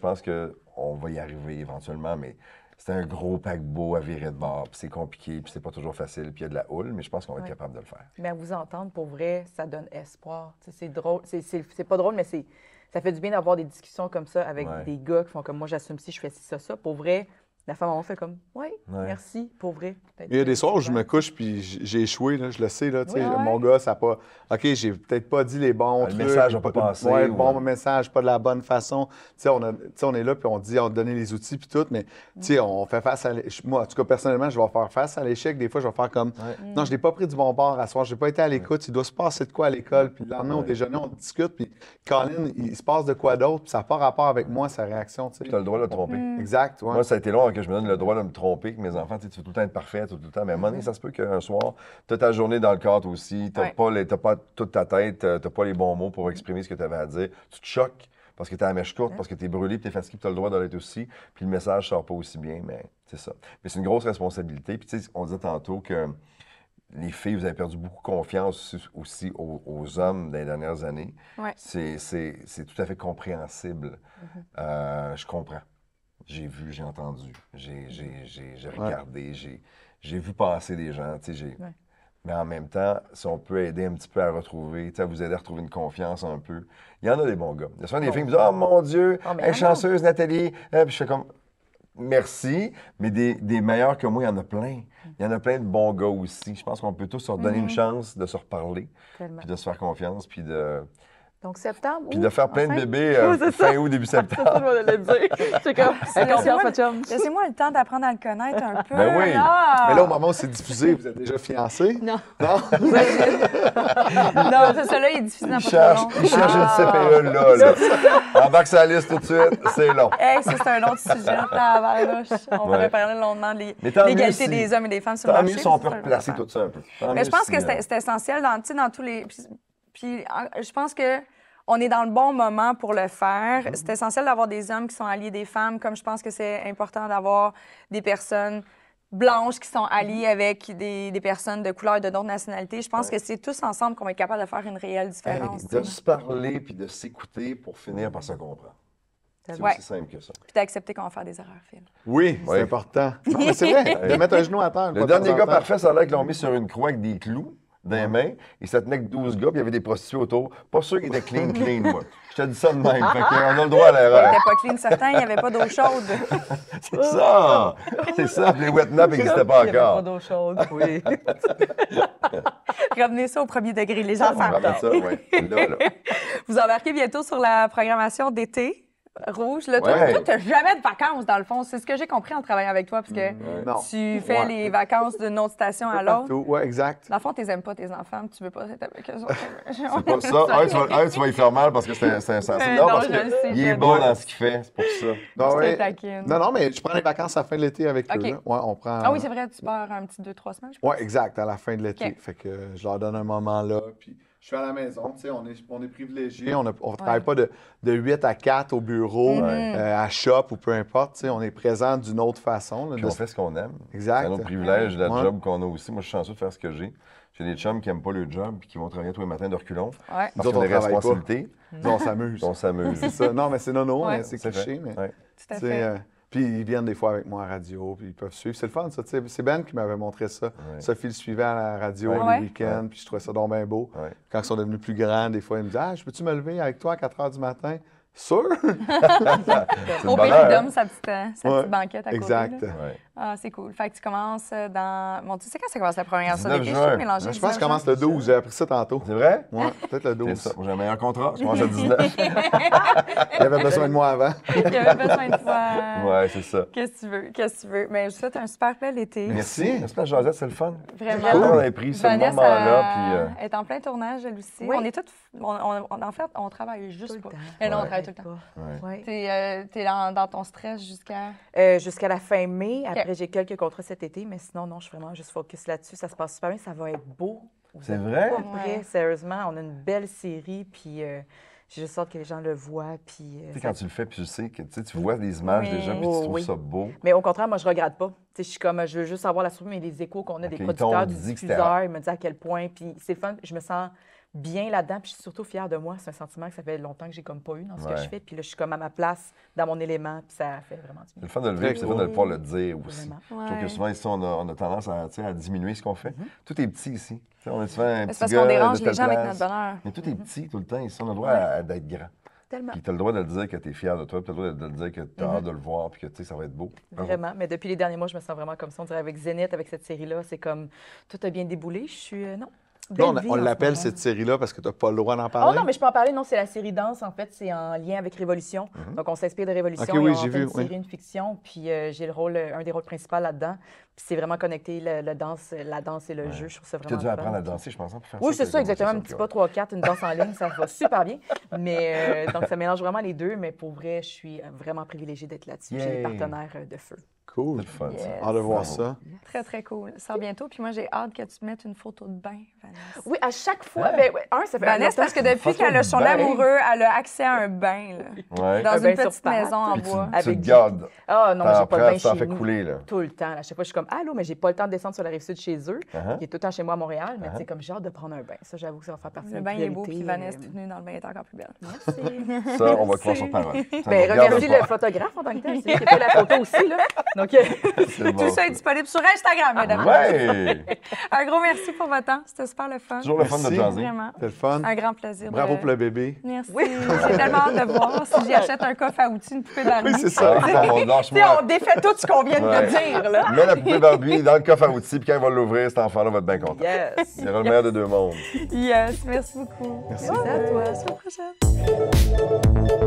pense que on va y arriver éventuellement, mais c'est un gros paquebot à virer de bord, puis c'est compliqué, puis c'est pas toujours facile, puis il y a de la houle, mais je pense qu'on va être capable de le faire. Mais à vous entendre, pour vrai, ça donne espoir. Tu sais, c'est drôle. C'est pas drôle, mais ça fait du bien d'avoir des discussions comme ça avec Ouais. des gars qui font comme moi, j'assume si je fais ci, ça. Pour vrai, La femme, on fait comme, oui, merci, pour vrai. Il y a des soirs où je me couche puis j'ai échoué, là, je le sais. Là, tu sais, Oui, mon gars, ça n'a pas. OK, j'ai peut-être pas dit les bons trucs. Le message n'a pas passé. Ouais, bon message, pas de la bonne façon. Tu sais, on est là puis on dit, on a donné les outils puis tout, mais tu sais, on fait face à l'échec. Moi, en tout cas, personnellement, je vais faire face à l'échec. Des fois, je vais faire comme, non, je l'ai pas pris du bon bord à soir, je n'ai pas été à l'écoute. Il doit se passer de quoi à l'école. Puis le lendemain, au déjeuner, on discute. Puis Colin, il se passe de quoi d'autre. Puis ça n'a pas rapport avec moi, sa réaction. Tu as le droit de le tromper. Exact. Ouais. Moi, ça a été long que je me donne le droit de me tromper, que mes enfants, tu veux tout le temps être parfait, tout le temps. Mais à un moment donné, ça se peut qu'un soir, tu as ta journée dans le cadre aussi, tu n'as pas toute ta tête, tu n'as pas les bons mots pour exprimer ce que tu avais à dire. Tu te choques parce que tu as la mèche courte, parce que tu es brûlé, tu es fatigué, tu as le droit de l'être aussi. Puis le message ne sort pas aussi bien, mais c'est ça. Mais c'est une grosse responsabilité. Puis tu sais, on disait tantôt que les filles, vous avez perdu beaucoup confiance aussi aux hommes dans les dernières années. Ouais. C'est tout à fait compréhensible. Je comprends. J'ai vu, j'ai entendu, j'ai regardé, j'ai vu passer des gens, tu sais, mais en même temps, si on peut aider un petit peu à retrouver, tu sais, à vous aider à retrouver une confiance un peu, il y en a des bons gars. Il y a souvent des filles qui me disent « Oh mon Dieu, elle est chanceuse, Nathalie! » Puis je fais comme « Merci », mais des meilleurs que moi, il y en a plein. Il y en a plein de bons gars aussi. Je pense qu'on peut tous se redonner une chance de se reparler, puis de se faire confiance, puis de... Donc, septembre. Puis de faire plein de bébés fin août, début septembre. C'est ça, je vais le dire. C'est comme, confiance, pas chum. Laissez-moi le temps d'apprendre à le connaître un peu. Ben oui. Mais là, au moment où c'est diffusé, vous êtes déjà fiancés? Non. Non? Non, c'est ça, là, il est diffusé dans Il pas trop long. cherche une CPE là. Embarque sa liste tout de suite, c'est long. Hey, ça, c'est un autre sujet. On pourrait parler longuement de l'égalité des hommes et des femmes sur le Tant marché. mieux si on peut replacer tout ça un peu. Mais je pense que c'est essentiel dans tous les... Puis je pense que on est dans le bon moment pour le faire. C'est essentiel d'avoir des hommes qui sont alliés des femmes, comme je pense que c'est important d'avoir des personnes blanches qui sont alliées avec des personnes de couleur et de d'autres nationalités. Je pense que c'est tous ensemble qu'on va être capable de faire une réelle différence. De se parler puis de s'écouter pour finir par se comprendre. C'est aussi simple que ça. Puis d'accepter qu'on va faire des erreurs, Phil. Oui, c'est important. Non, mais c'est vrai, de mettre un genou à terre. Le dernier gars parfait, ça a l'air qu'ils l'ont mis sur une croix avec des clous dans les mains, et ça tenait que 12 gars, puis il y avait des prostituées autour. Pas sûr qu'ils étaient clean, moi. Je te dis ça de même, fait qu'on a le droit à Il l'erreur. n'était pas clean, certain, il n'y avait pas d'eau chaude. C'est ça! C'est ça, puis les wet naps n'existaient pas Il n'y avait pas encore. d'eau chaude, oui. Revenez ça au premier degré, les enfants. On ramène ça, oui. Là. Vous embarquez bientôt sur la programmation d'été. Rouge. Là, toi, tu n'as jamais de vacances, dans le fond. C'est ce que j'ai compris en travaillant avec toi, parce que tu fais les vacances d'une autre station à l'autre. Oui, exact. Dans le fond, tu n'aimes pas tes enfants, tu veux pas être avec eux autres. C'est pas ça. Tu vas y faire mal parce que c'est non, parce qu'il est bon dans ce qu'il fait, c'est pour ça. Non, mais je prends les vacances à la fin de l'été avec eux. Là. Ouais, on prend... Ah oui, c'est vrai, tu pars un petit 2-3 semaines, je pense. Oui, exact, à la fin de l'été. Fait que je leur donne un moment là, puis... Je suis à la maison, tu sais, on est privilégiés. On ne travaille pas de 8 à 4 au bureau, à shop ou peu importe. Tu sais, on est présent d'une autre façon. Là, puis on fait ce qu'on aime. Exact. C'est un autre privilège de la job qu'on a aussi. Moi, je suis chanceux de faire ce que j'ai. J'ai des chums qui n'aiment pas le job et qui vont travailler tous les matins de reculons. Ouais. Parce qu'on a des responsabilités. On s'amuse. On s'amuse. C'est ça. Non, mais c'est nono, c'est cliché. Mais, tout à fait. Puis ils viennent des fois avec moi à la radio, puis ils peuvent suivre. C'est le fun, ça. C'est Ben qui m'avait montré ça. Sophie le suivait à la radio les week-ends, puis je trouvais ça donc bien beau. Quand ils sont devenus plus grands, des fois, ils me disaient « Ah, je peux-tu me lever avec toi à 4 h du matin? » Sûr? Au Péridum, sa petite banquette à côté. Exact. Ah, c'est cool. Fait que tu commences dans... Bon, tu sais quand ça commence la programmation 19 d'été? juin. Je pense que ça commence le 12. J'ai appris ça tantôt. C'est vrai? Oui, peut-être le 12. C'est ça. Moi, j'ai un meilleur contrat. Je commence à 19. Il avait besoin de moi avant. Il avait besoin de toi. Oui, c'est ça. Qu'est-ce que tu veux? Mais je vous souhaite un super bel été. Merci. J'espère que Josette, c'est le fun. Vraiment. On a pris ce moment-là. Elle est en plein tournage, elle aussi. Oui. On est toutes... en fait, on travaille juste pas. Mais non, on travaille tout le temps. Ouais. T'es dans ton stress jusqu'à... Jusqu'à la fin mai. Après, j'ai quelques contrats cet été, mais sinon, non, je suis vraiment juste focus là-dessus. Ça se passe super bien. Ça va être beau. C'est vrai? Pas vrai, sérieusement. On a une belle série, puis j'ai juste hâte que les gens le voient. Puis, tu sais, quand tu le fais, puis tu sais que tu vois des images déjà, puis tu trouves ça beau. Mais au contraire, moi, je regarde pas. Je suis comme, je veux juste avoir la surprise, mais les échos qu'on a des producteurs, du diffuseur, ils me disent à quel point. Puis c'est fun. Je me sens bien là-dedans, puis je suis surtout fière de moi. C'est un sentiment que ça fait longtemps que j'ai comme pas eu dans ce que je fais. Puis là, je suis comme à ma place, dans mon élément, puis ça fait vraiment du bien. C'est le fun de le vivre, c'est le fun de pouvoir le dire aussi. Vraiment. Je trouve que souvent, ici, on a tendance à diminuer ce qu'on fait. Tout est petit ici. On est souvent un petit C'est parce gars qu'on dérange de telle les gens avec place. notre bonheur. Mais tout est petit tout le temps. Ici, on a le droit d'être grand. Tellement. Puis tu as le droit de le dire que tu es fier de toi, puis tu as le droit de le dire que tu as hâte de le voir, puis que tu sais, ça va être beau. Vraiment. Mais depuis les derniers mois, je me sens vraiment comme ça. On dirait avec Zénith, avec cette série-là, c'est comme tout a bien déboulé. Je suis. Non. Là, Belle vie on en ce l'appelle moment. cette série-là parce que tu n'as pas le droit d'en Oh parler. non, mais je peux en parler. Non, c'est la série Danse. En fait, c'est en lien avec Révolution. Donc, on s'inspire de Révolution. Ok, oui, et on j'ai fait vu, une série, oui. une fiction. Puis j'ai le rôle, un des rôles principaux là-dedans. Puis c'est vraiment connecté, la danse et le jeu. Je trouve ça Tu as vraiment dû apprendre fun. à danser, je pense, pour faire Oui, ça. c'est ça, exactement. Un c'est petit ça, pas 3-4, une danse en ligne, ça va super bien. Mais donc, ça mélange vraiment les deux. Mais pour vrai, je suis vraiment privilégiée d'être là-dessus. J'ai des Yay. partenaires de feu. Cool. C'est le fun, ça. Yes. Hâte de voir Bravo. ça. Très, très cool. Ça sort bientôt. Puis moi, j'ai hâte que tu te mettes une photo de bain, Vanessa. Oui, à chaque fois. Ben, ouais, ça fait Vanessa, longtemps. parce que depuis Photo qu'elle a de son bain. amoureux, elle a accès à un bain, là, Ouais. dans Un une bain sur petite pattes. maison en Puis tu, bois. tu Avec te du- gardes. Ah non, mais j'ai T'en pas de bain prends, chez t'en fais nous. couler, là. Tout le temps. À chaque fois, je suis comme, allô, mais j'ai pas le temps de descendre sur la rive sud chez eux. Uh-huh. Il est tout le temps chez moi à Montréal, mais tu sais, comme j'ai hâte de prendre un bain. Ça, j'avoue que ça va faire partie de Le mes bain est beau, priorités, puis Vanessa, toute nue dans le bain, est encore plus belle. Merci. Ça, on va croire sur parole. Ça nous Ben, regarde remercie pas. le photographe en tant que tel. C'est lui qui a fait la photo aussi, là. Donc, C'est bon. Tout ça est disponible sur Instagram, mesdames. Ouais! Un gros merci pour votre temps. C'était super le fun. Toujours le fun de Merci. jaser. Vraiment. C'est le fun. Un grand plaisir. Bravo de- pour le bébé. Merci. J'ai tellement hâte de voir si j'y achète un coffre à outils, une poupée Barbie. Oui, c'est ça. Ah, bon, tu sais, lâche-moi. on défait tout ce qu'on vient de Ouais. dire, là. Mets la poupée Barbie dans le coffre à outils, puis quand il va l'ouvrir, cet enfant-là va être bien content. Yes. Il y aura le meilleur de deux mondes. Yes, merci beaucoup. Merci. Merci à toi. À la prochaine.